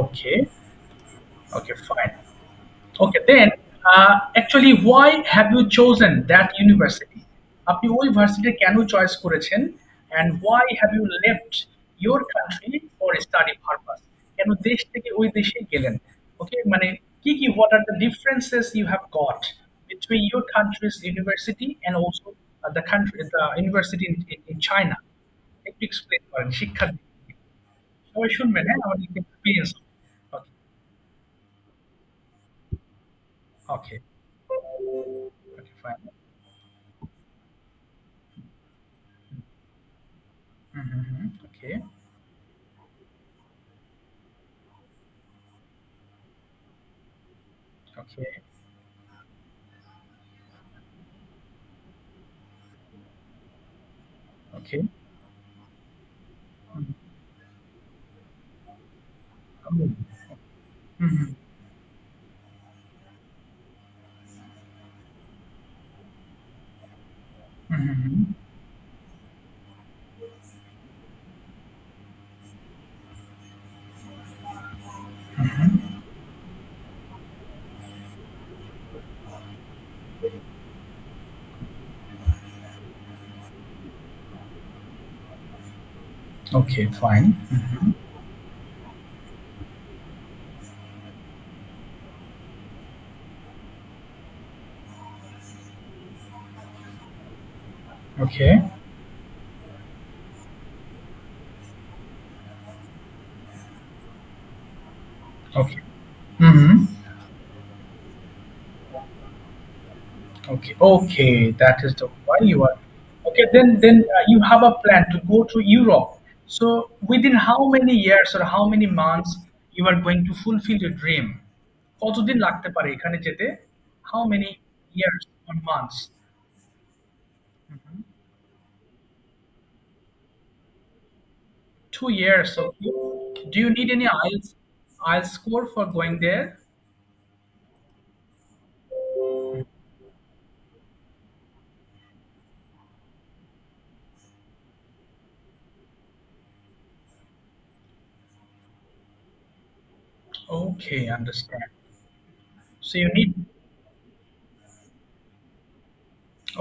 okay. Okay, fine. Okay, then actually, why have you chosen that university? আপনি ওই varsity কেন choice করেছেন? And why have you left your country for study purpose? কেন দেশ থেকে ওই দেশে গেলেন? ওকে, মানে কি what are the differences you have got between your country's university and also the university in China? একটু এক্সপ্লেন করেন শিক্ষার দিক থেকে। সবাই শুনবেন, হ্যাঁ, আমাদের experience. Okay, okay, okay, fine. Hmm, hmm, hmm, okay, okay, okay. Hmm, hmm, hmm, hmm, hmm, hmm, hmm, okay, fine. Mhm. Okay, okay. Mhm. Okay, okay, that is the why you are. Okay, then you have a plan to go to Europe. So within how many years or how many months you are going to fulfill your dream? কতদিন লাগতে পারে এখানে যেতে? How many years or months? Mhm. 2 years. Okay. Do you need any IELTS score for going there? Okay, understand. So you need,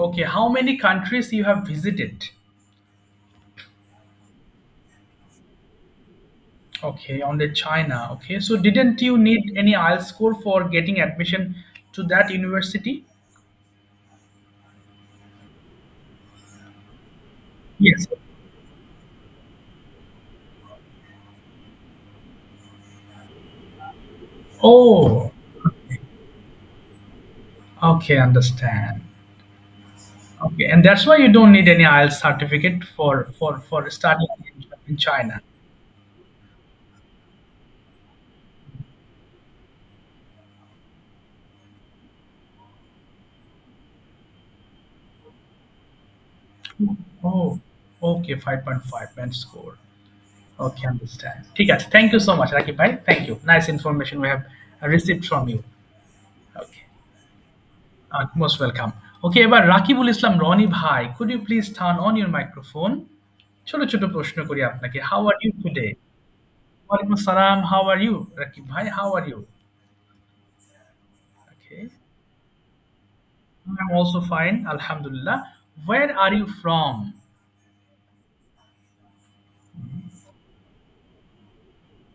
okay, how many countries you have visited? Okay, only China. Okay, so didn't you need any IELTS score for getting admission to that university? Yes. Oh, okay, understand. Okay, and that's why you don't need any IELTS certificate for studying in China. Oh, okay, 5.5 band score. Okay, understand. ঠিক আছে, thank you so much, Rakib bhai. Thank you. Nice information we have received from you. Okay, most welcome. Okay, এবার রাকিবুল ইসলাম রনি ভাই, could you please turn on your microphone? ছোট ছোট প্রশ্ন করি আপনাকে. How are you today? ওয়ালাইকুম আসসালাম. How are you, Rakib bhai? How are you? Okay, I'm also fine. Alhamdulillah. Where are you from?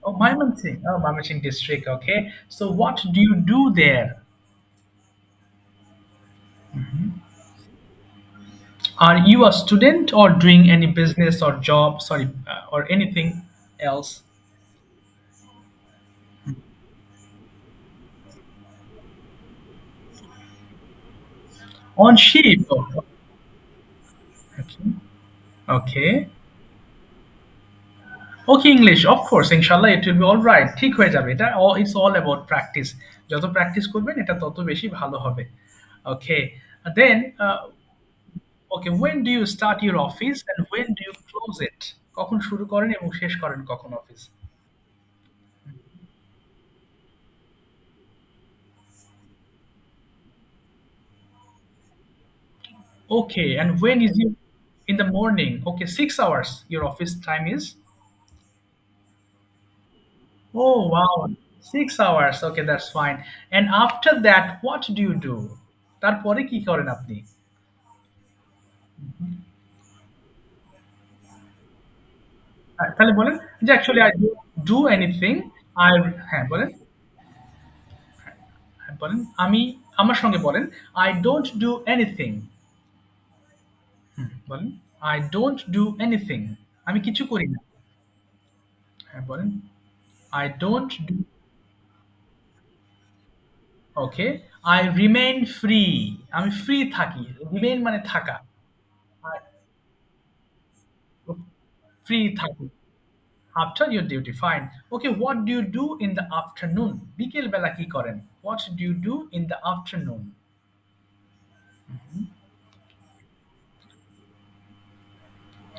Oh, Mymensingh. Oh, Mymensingh district. Okay. So, what do you do there? Are you a student or doing any business or job? Sorry, or anything else? On sheep. Oh, okay. Okay. Okay, English. Of course, inshallah, it will be all right. ঠিক হয়ে যাবে। এটা it's all about practice. যত practice করবেন এটা তত বেশি ভালো হবে। Okay. Then, okay, when do you start your office and when do you close it? কখন শুরু করেন এবং শেষ করেন কখন office? Okay, and when is you in the morning? Okay, 6 hours. Your office time is. Oh wow, 6 hours. Okay, that's fine. And after that, what do you do? তারপরে কি করেন আপনি? তাহলে বলেন যে actually I don't do anything. I হ্যাঁ বলেন, হ্যাঁ বলেন আমি আমার সঙ্গে বলেন I don't do anything. বলেন I don't do anything. আমি কিছু করি না। হ্যাঁ বলেন I don't do. Okay, I remain free. আমি ফ্রি থাকি। Remain মানে থাকা। আর ফ্রি থাকি। After your duty, fine. Okay, what do you do in the afternoon? বিকেল বেলা কি করেন? What do you do in the afternoon?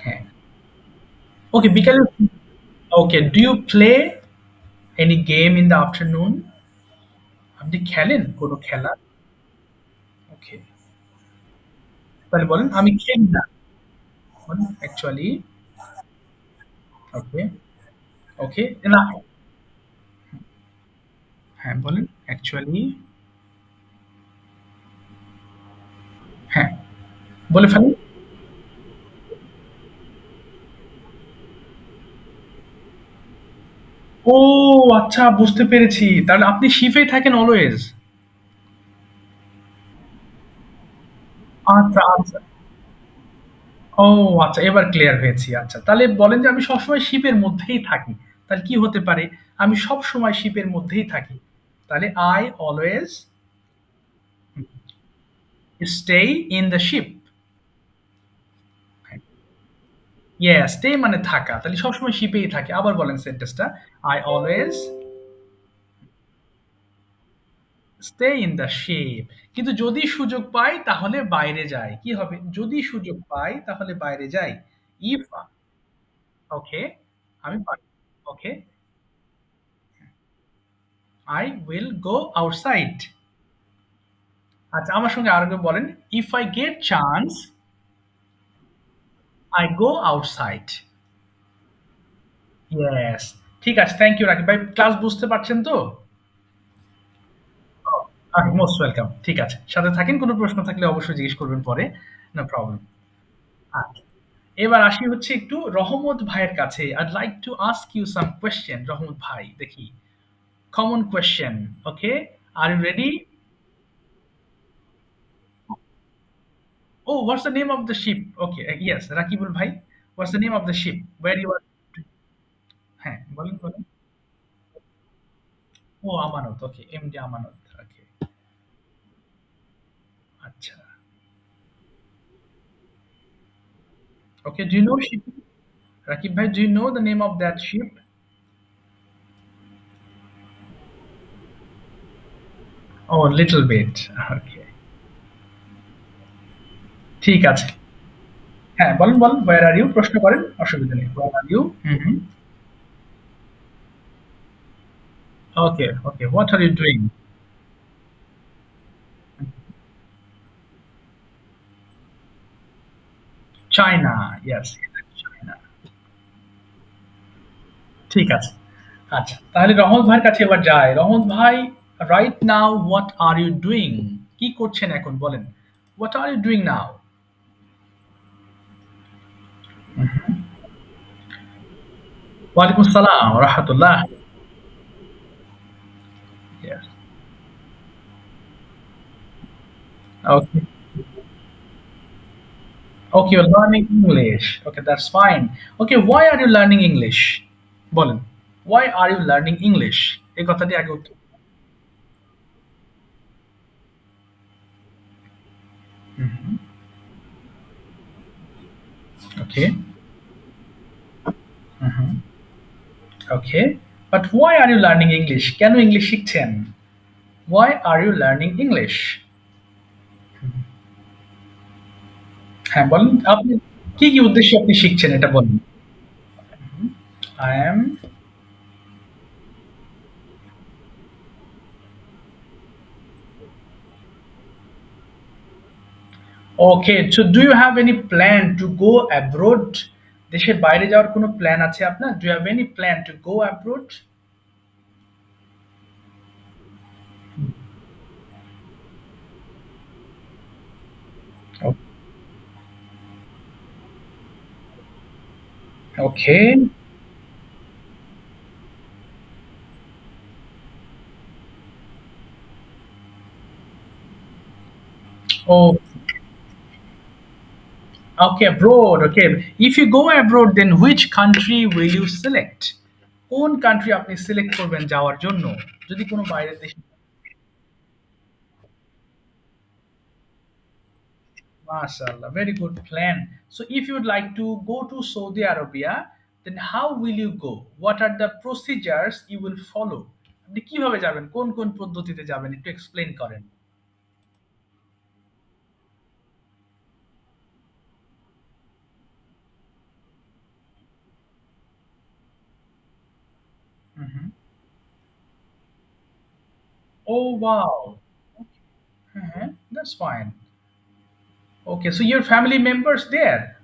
হ্যাঁ। Okay, বিকেলে okay, do you play any game in the afternoon? আপনি খেলেন কোনো খেলা? Okay. তাহলে বলেন আমি খেলি না। বলেন actually okay, okay না হ্যাঁ বলেন actually হ্যাঁ, বলে ফেলেন। ও আচ্ছা, বুঝতে পেরেছি। তাহলে আপনি শিফেই থাকেন অলওয়েজ। আচ্ছা, আচ্ছা। ও আচ্ছা, এবার ক্লিয়ার হয়েছি। আচ্ছা, তাহলে বলেন যে আমি সবসময় শিপের মধ্যেই থাকি। তাহলে কি হতে পারে? আমি সবসময় শিপের মধ্যেই থাকি। তাহলে I always stay in the ship. Yes, stay মানে থাকা। তাহলে সবসময় শিপেই থাকি। আবার বলেন সেন্টেন্সটা। I always stay in the ship. কিন্তু যদি সুযোগ পাই তাহলে বাইরে যাই। কি হবে? যদি সুযোগ পাই তাহলে বাইরে যাই। If ওকে, আমি পারি। ওকে, I will go outside. আচ্ছা, আমার সঙ্গে আরেকবার বলেন। If I get chance, I go outside. Yes. ঠিক আছে। থ্যাংক ইউ রাকিব ভাই। ক্লাস বুঝতে পারছেন তো? Most welcome. ঠিক আছে। সাথে থাকেন। কোনো প্রশ্ন থাকলে অবশ্যই জিজ্ঞেস করবেন পরে। No problem. আচ্ছা। এবার আসি হচ্ছে একটু রহমত ভাইয়ের কাছে। I'd like to ask you some question, রহমত ভাই। দেখি। Common question. Okay? Are you ready? Oh, what's the name of the ship? Okay, yes, Rakibul bhai. What's the name of the ship? Where you are? হ্যাঁ, বলেন, বলেন। ও আমানত। ওকে, MD আমানত। ওকে, আচ্ছা। Okay, do you know ship? Rakib bhai, do you know the name of that ship? Oh, little bit. Okay. ঠিক আছে। হ্যাঁ, বলেন, বলেন। Where are you? প্রশ্ন করেন। অসুবিধা নেই। Where are you? Hmm, hmm. Okay, okay. What are you doing? China. Yes, China. ঠিক আছে। আচ্ছা, তাহলে রহমত ভাইয়ের কাছে এবার যাই। রহমত ভাই, right now what are you doing? কি করছেন এখন বলেন? What are you doing now? ওয়ালাইকুম আসসালাম ওয়া রাহমাতুল্লাহ। Yes. Okay. Okay, you're learning English. Okay, that's fine. Okay, why are you learning English? বলেন। Why are you learning English? এই কথাটি আগে উত্তর। হুম, okay. Hmm, okay. But why are you learning English? কেন ইংলিশ শিখছেন? Why are you learning English? হ্যাঁ, বলেন। আপনি কি উদ্দেশ্যে আপনি শিখছেন এটা বলুন। I am. Okay, so do you have any plan to go abroad? দেশের বাইরে যাওয়ার কোনো প্ল্যান আছে আপনার? Do you have any plan to go abroad? O- Okay. Oh, okay, abroad. Okay. If you go abroad, then which country will you select? কোন country আপনি select করবেন যাওয়ার জন্য? যদি কোনো বাইরের দেশে। MashaAllah, very good plan. So if you would like to go to Saudi Arabia, then how will you go? What are the procedures you will follow? আপনি কিভাবে যাবেন? কোন কোন পদ্ধতিতে যাবেন? একটু এক্সপ্লেইন করেন। Mhm. Oh wow. That's fine. Okay, so your family members there.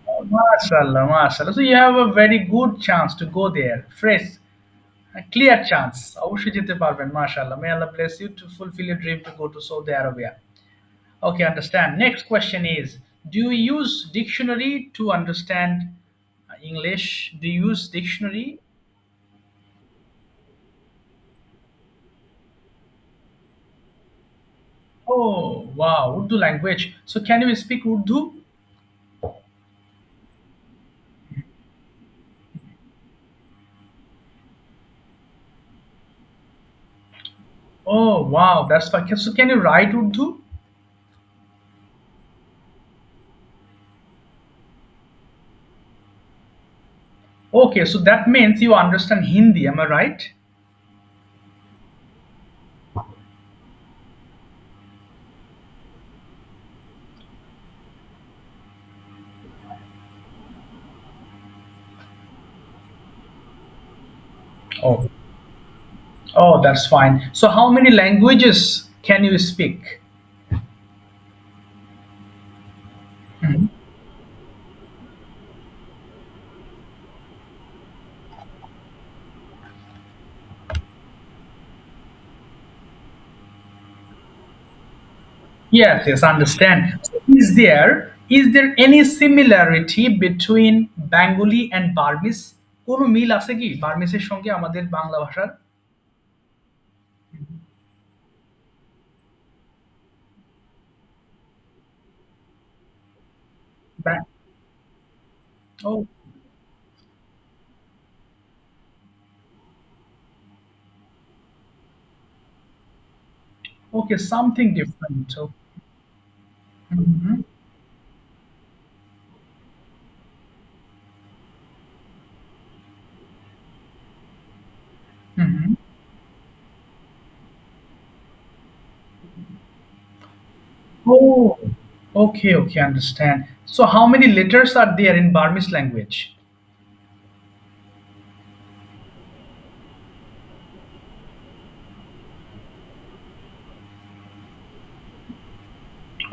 Oh, mashallah, mashallah. So you have a very good chance to go there. Fresh, a clear chance. অবশ্যই যেতে পারবেন, mashallah. May Allah bless you to fulfill your dream to go to Saudi Arabia. Okay, understand. Next question is, do you use dictionary to understand English? Do you use dictionary? Oh, wow, Urdu language. So can you speak Urdu? Oh, wow, that's fine. So can you write Urdu? Okay, so that means you understand Hindi, am I right? Oh, oh, that's fine. So how many languages can you speak? Mhm. Yes, yes, understand. So is there any similarity between Bengali and Burmese? কোনো মিল আছে কি বার্মিসের সঙ্গে আমাদের বাংলা ভাষার? Ba- Oh, Okay, something different. So, mhm, mhm. Oh, okay, okay, understand. So, how many letters are there in Burmese language?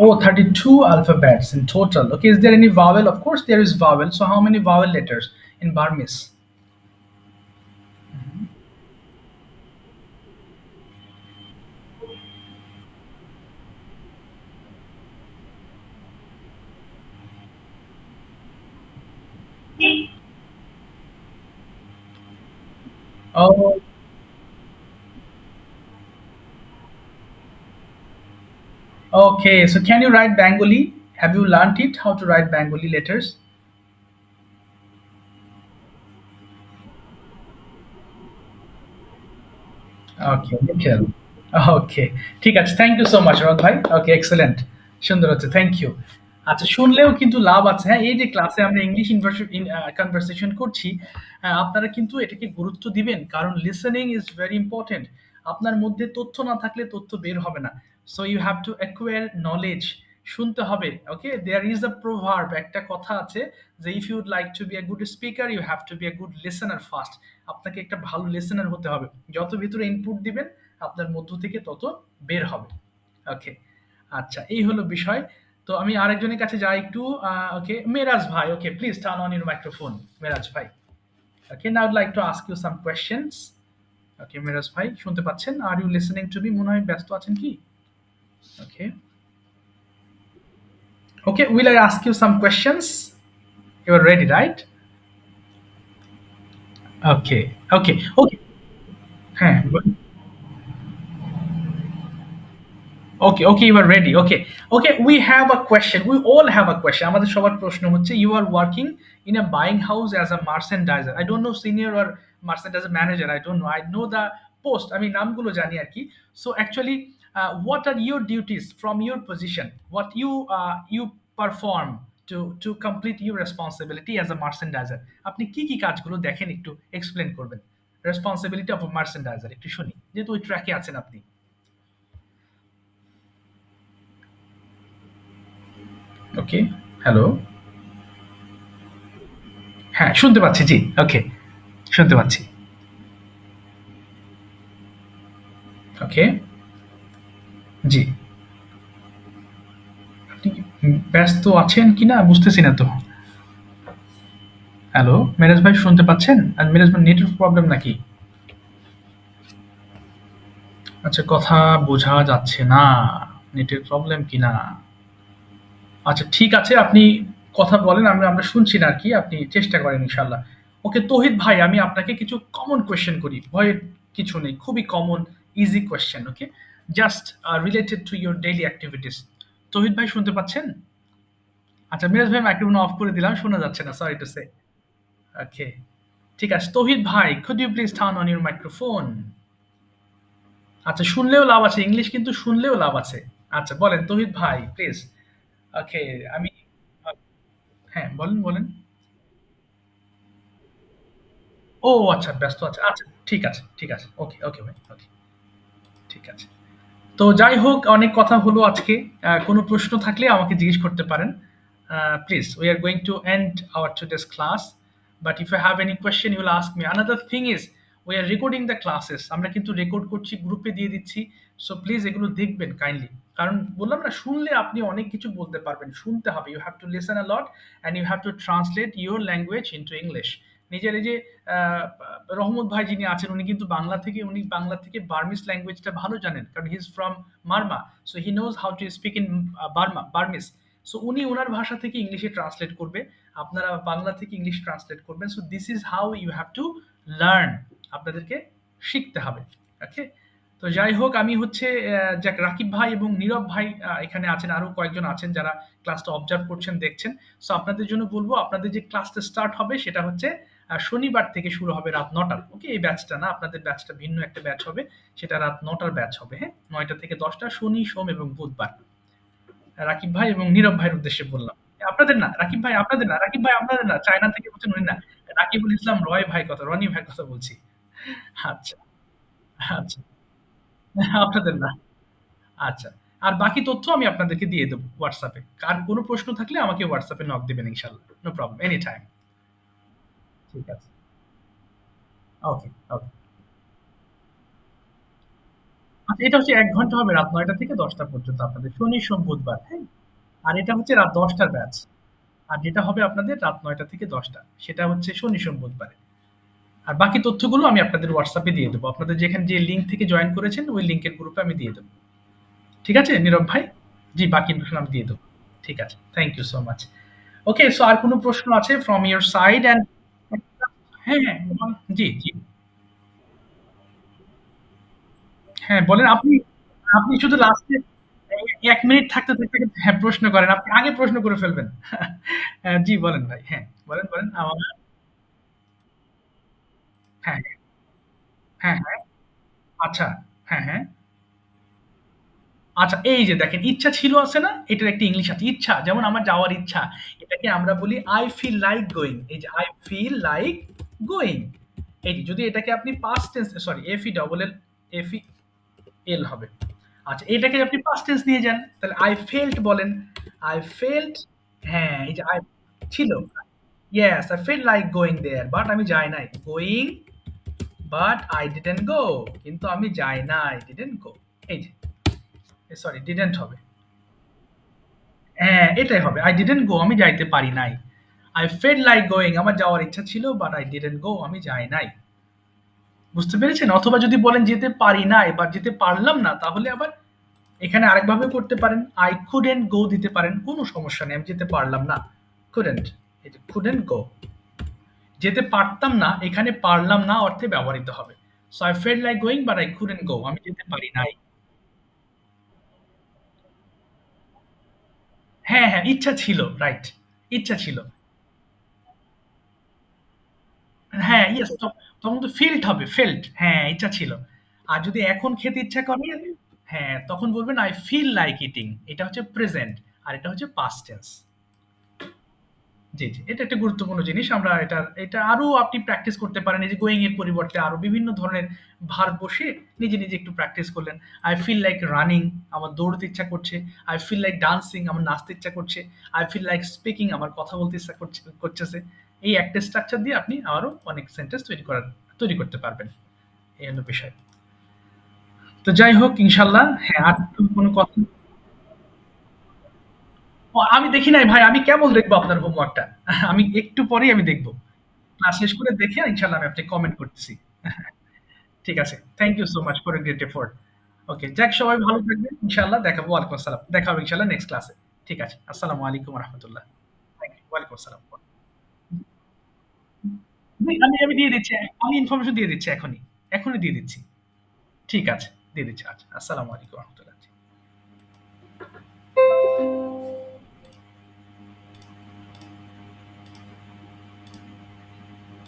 Oh, 32 alphabets in total. Okay, is there any vowel? Of course, there is vowel. So, how many vowel letters in Burmese? Oh, okay. So, can you write Bengali? Have you learnt it? How to write Bengali letters? Okay, little. Okay, ঠিক আছে। Thank you so much Rock ভাই। Okay, excellent. সুন্দর হচ্ছে। Thank you. আচ্ছা, শুনলেও কিন্তু লাভ আছে। হ্যাঁ, এই যে ক্লাসে আমরা ইংলিশ কনভারসেশন করছি, আপনারা কিন্তু এটাকে গুরুত্ব দিবেন। কারণ লিসেনিং ইজ ভেরি ইম্পোর্টেন্ট। আপনার মধ্যে তথ্য না থাকলে তথ্য বের হবে না। So you have to acquire knowledge. শুনতে হবে। ওকে? দেয়ার ইজ আ প্রোভার্ব, একটা কথা আছে যে if you would like to be a good speaker you have to be a good listener first. আপনাকে একটা ভালো লিসেনার হতে হবে। যত ভিতরে ইনপুট দিবেন আপনার মধ্য থেকে তত বের হবে। ওকে, আচ্ছা, এই হলো বিষয়। তো আমি আরেকজনের কাছে যাই একটু। ওকে, মেরাজ ভাই, okay, please turn on your microphone. Meraj ভাই, okay, now I'd like to ask you some questions. Okay, Meraj ভাই শুনতে পাচ্ছেন? Are you listening to me? মনে হয় ব্যস্ত আছেন কি? Okay, okay, will I ask you some questions? You are ready, right? Okay, okay, okay, হ্যাঁ, okay, okay, you are ready. Okay, okay, we have a question, we all have a question. আমাদের সবার প্রশ্ন হচ্ছে, you are working in a buying house as a merchandiser. I don't know senior or merchandiser manager, I don't know, I know the post, আমি নামগুলো জানি আর কি। So actually what are your duties from your position, what you you perform to complete your responsibility as a merchandiser? আপনি কি কি কাজগুলো দেখেন একটু এক্সপ্লেন করবেন? রেসপন্সিবিলিটি অফ মার্চেন্ডাইজার একটু শুনি, যেহেতু ওই ট্র্যাকে আছেন আপনি। ওকে, হ্যালো। হ্যাঁ, শুনতে পাচ্ছি। জি, ওকে, শুনতে পাচ্ছি। ওকে, জি। আপনি কি ব্যস্ত আছেন কিনা বুঝতেছি না তো। হ্যালো, মেরাজ ভাই শুনতে পাচ্ছেন? আর মেরাজ ভাই নেটওয়ার্ক প্রবলেম নাকি? আচ্ছা, কথা বোঝা যাচ্ছে না। নেটের প্রবলেম কিনা? আচ্ছা, ঠিক আছে, আপনি কথা বলেন, আমরা আমরা শুনছি না আরকি। আপনি চেষ্টা করেন ইনশাআল্লাহ। ওকে, তৌহিদ ভাই, আমি আপনাকে কিছু কমন কোয়েশ্চেন করি। ভয়ের কিছু নেই। খুবই common, easy question, okay? Just related to your daily activities. Tauhid ভাই শুনতে পাচ্ছেন? আচ্ছা, মিরাজ ভাই মাইক্রোফোন অফ করে দিলাম। শোনা যাচ্ছে না। Sorry to say. ওকে, ঠিক আছে। তৌহিদ ভাই, could you please turn on your microphone? আচ্ছা, শুনলেও লাভ আছে। ইংলিশ কিন্তু শুনলেও লাভ আছে। আচ্ছা, বলেন তৌহিদ ভাই প্লিজ। ওকে, আমি আ হ্যাঁ, বলেন, বলেন। ও আচ্ছা, ব্যস্ত আছে। আচ্ছা, ঠিক আছে, ঠিক আছে। ওকে, ওকে ভাই, ওকে, ঠিক আছে। তো যাই হোক, অনেক কথা হলো আজকে। কোনো প্রশ্ন থাকলে আমাকে জিজ্ঞেস করতে পারেন। Please, we are going to end our today's class. But if you have any question, you will ask me. Another thing is, we are recording the classes. আমরা কিন্তু রেকর্ড করছি, গ্রুপে দিয়ে দিচ্ছি। সো প্লিজ এগুলো দেখবেন কাইন্ডলি। কারণ বললাম না, শুনলে আপনি অনেক কিছু বলতে পারবেন। শুনতে হবে। You have to listen a lot and you have to translate your language into English. নিজের এই যে রহমত ভাই যিনি আছেন, উনি বাংলা থেকে বার্মিজ ল্যাঙ্গুয়েজটা ভালো জানেন, কারণ he is from Marma. So he knows how to speak in Burmese. So উনি ওনার ভাষা থেকে ইংলিশে ট্রান্সলেট করবে, আপনারা বাংলা থেকে ইংলিশ ট্রান্সলেট করবেন। So this is how you have to learn. আপনাদেরকে শিখতে হবে। ওকে, তো যাই হোক, আমি হচ্ছে যাক, রাকিব ভাই এবং নীরব ভাই এখানে আছেন, আরো কয়েকজন আছেন যারা ক্লাসটা অবজার্ভ করছেন, দেখছেন। সো আপনাদের জন্য বলবো, আপনাদের যে ক্লাসটা স্টার্ট হবে সেটা হচ্ছে আর শনিবার থেকে শুরু হবে রাত ৯ঃ০০ ওকে? এই ব্যাচটা না, আপনাদের ব্যাচটা ভিন্ন একটা ব্যাচ হবে। সেটা রাত ৯ঃ০০ ব্যাচ হবে, হ্যাঁ? ৯টা থেকে ১০টা শনি, সোম এবং বুধবার। রাকিব ভাই এবং নীরব ভাইয়ের উদ্দেশ্যে বললাম। আপনাদের না, রাকিব ভাই আপনাদের না, রাকিব ভাই আপনাদের না, চায়না থেকে বলছেন উনি না। রাকিবুল ইসলাম রয় ভাই কথা, রনি ভাইয়ের কথা বলছি। আচ্ছা, আচ্ছা। আপনাদের না। আচ্ছা। আর বাকি তথ্য আমি আপনাদেরকে দিয়ে দেব WhatsApp এ। আর কোন প্রশ্ন থাকলে আমাকে WhatsApp এ নক দিবেন ইনশাআল্লাহ। No problem, any time. ঠিক আছে। ওকে, ওকে। আচ্ছা, এটা হচ্ছে ১ ঘন্টা হবে রাত ৯টা থেকে ১০টা পর্যন্ত আপনাদের শনি, সোম, বুধবার, হ্যাঁ? আর এটা হচ্ছে রাত ১০টার ব্যাচ। আর যেটা হবে আপনাদের রাত ৯টা থেকে ১০টা সেটা হচ্ছে শনি, সোম, বুধবারে। আর বাকি তথ্যগুলো আমি আপনাদের WhatsApp এ দিয়ে দেব। আপনাদের যেখানে যে লিঙ্ক থেকে জয়েন করেছেন ওই লিঙ্কের গ্রুপে আমি দিয়ে দেব। ঠিক আছে নীরব ভাই? জি, বাকি ইনফরমেশন আমি দিয়ে দেব। ঠিক আছে। Thank you so much. Okay, so আর কোন প্রশ্ন আছে ফ্রম ইউর সাইড অ্যান্ড হ্যাঁ, হ্যাঁ, জি, জি। হ্যাঁ, বলেন আপনি, আপনি শুধু লাস্টে ১ মিনিট থাকতে হ্যাঁ, প্রশ্ন করেন। আপনি আগে প্রশ্ন করে ফেলবেন। জি, বলেন ভাই। হ্যাঁ, বলেন, বলেন। হ্যাঁ, হ্যাঁ, হ্যাঁ। আচ্ছা। হ্যাঁ, হ্যাঁ। আচ্ছা, এই যে দেখেন ইচ্ছা ছিল আছে না? এটার একটা ইংলিশ আছে। ইচ্ছা, যেমন আমার যাওয়ার ইচ্ছা। এটাকে আমরা বলি I feel like going। এই যে I feel like going। এই যে যদি এটাকে আপনি past tense sorry F E double L F E L হবে। আচ্ছা, এটাকে আপনি পাস্ট টেন্স নিয়ে যান। তাহলে I felt বলেন। I felt হ্যাঁ, এই যে ছিল। Yes, I felt like going there, but আমি যাই নাই। Going, but I didn't go। কিন্তু আমি যাই নাই, didn't go। এই যে সরি didn't হবে। হ্যাঁ, এটাই হবে। I didn't go, আমি যাইতে পারি নাই। I felt like going, আমার যাওয়ার ইচ্ছা ছিল, but I didn't go, আমি যাই নাই। বুঝতে পেরেছেন? অথবা যদি বলেন যেতে পারি নাই বা যেতে পারলাম না, তাহলে আবার এখানে আরেকভাবে করতে পারেন। I couldn't go দিতে পারেন। কোনো সমস্যা নেই। আমি যেতে পারলাম না। couldn't, এই যে couldn't go। যেতে পারতাম না, এখানে পারলাম না অর্থে ব্যবহৃত হবে। So I felt like going, but I couldn't go, আমি যেতে পারি নাই। হ্যাঁ, হ্যাঁ, ইচ্ছা ছিল। রাইট। ইচ্ছা ছিল। হ্যাঁ, ইয়েস, তখন তো ফিল্ট হবে, ফেল্ট। হ্যাঁ, ইচ্ছা ছিল। আর যদি এখন খেতে ইচ্ছা করে, হ্যাঁ, তখন বলবেন I feel like eating। এটা হচ্ছে প্রেজেন্ট আর এটা হচ্ছে পাস্ট টেন্স। জি, জি। এটা একটা গুরুত্বপূর্ণ জিনিস। আমরা এটা আরো আপনি প্র্যাকটিস করতে পারেন। এই যে গোইং এর পরিবর্তে আরো বিভিন্ন ধরনের ভার্ব বসিয়ে নিজে, নিজে একটু প্র্যাকটিস করলেন। I feel like running, আমার দৌড়তে ইচ্ছা করছে। I feel like dancing, আমার নাচতে ইচ্ছা করছে। I feel like speaking, আমার কথা বলতে ইচ্ছা করতেছে। এই একটা স্ট্রাকচার দিয়ে আপনি আরো অনেক সেন্টেন্স তৈরি করতে পারবেন। এই হলো বিষয়। তো যাই হোক ইনশাআল্লাহ, হ্যাঁ, আর কোনো কথা আমি দেখি নাই ভাই। আমি কেমন দেখবো আপনার হোমওয়ার্কটা? আমি একটু পরেই আমি দেখব। ক্লাস শেষ করে দেখে ইনশাআল্লাহ আমি আপনাকে কমেন্ট করতেছি। ঠিক আছে। Thank you so much for a great effort. Okay, যাক সবাই ভালো থাকবেন। ইনশাআল্লাহ দেখাবো। ওয়ালাইকুম আসসালাম। দেখা হবে ইনশাআল্লাহ নেক্সট ক্লাসে। ঠিক আছে। আসসালামু আলাইকুম ওয়া রাহমাতুল্লাহ। Thank you. ওয়ালাইকুম আসসালাম। আমি দিয়ে দিচ্ছি। আমি ইনফরমেশন দিয়ে দিচ্ছি এখনই। এখনই দিয়ে দিচ্ছি। ঠিক আছে। দিয়ে দিচ্ছি। আচ্ছা। আসসালামু আলাইকুম ওয়া রাহমাতুল্লাহ।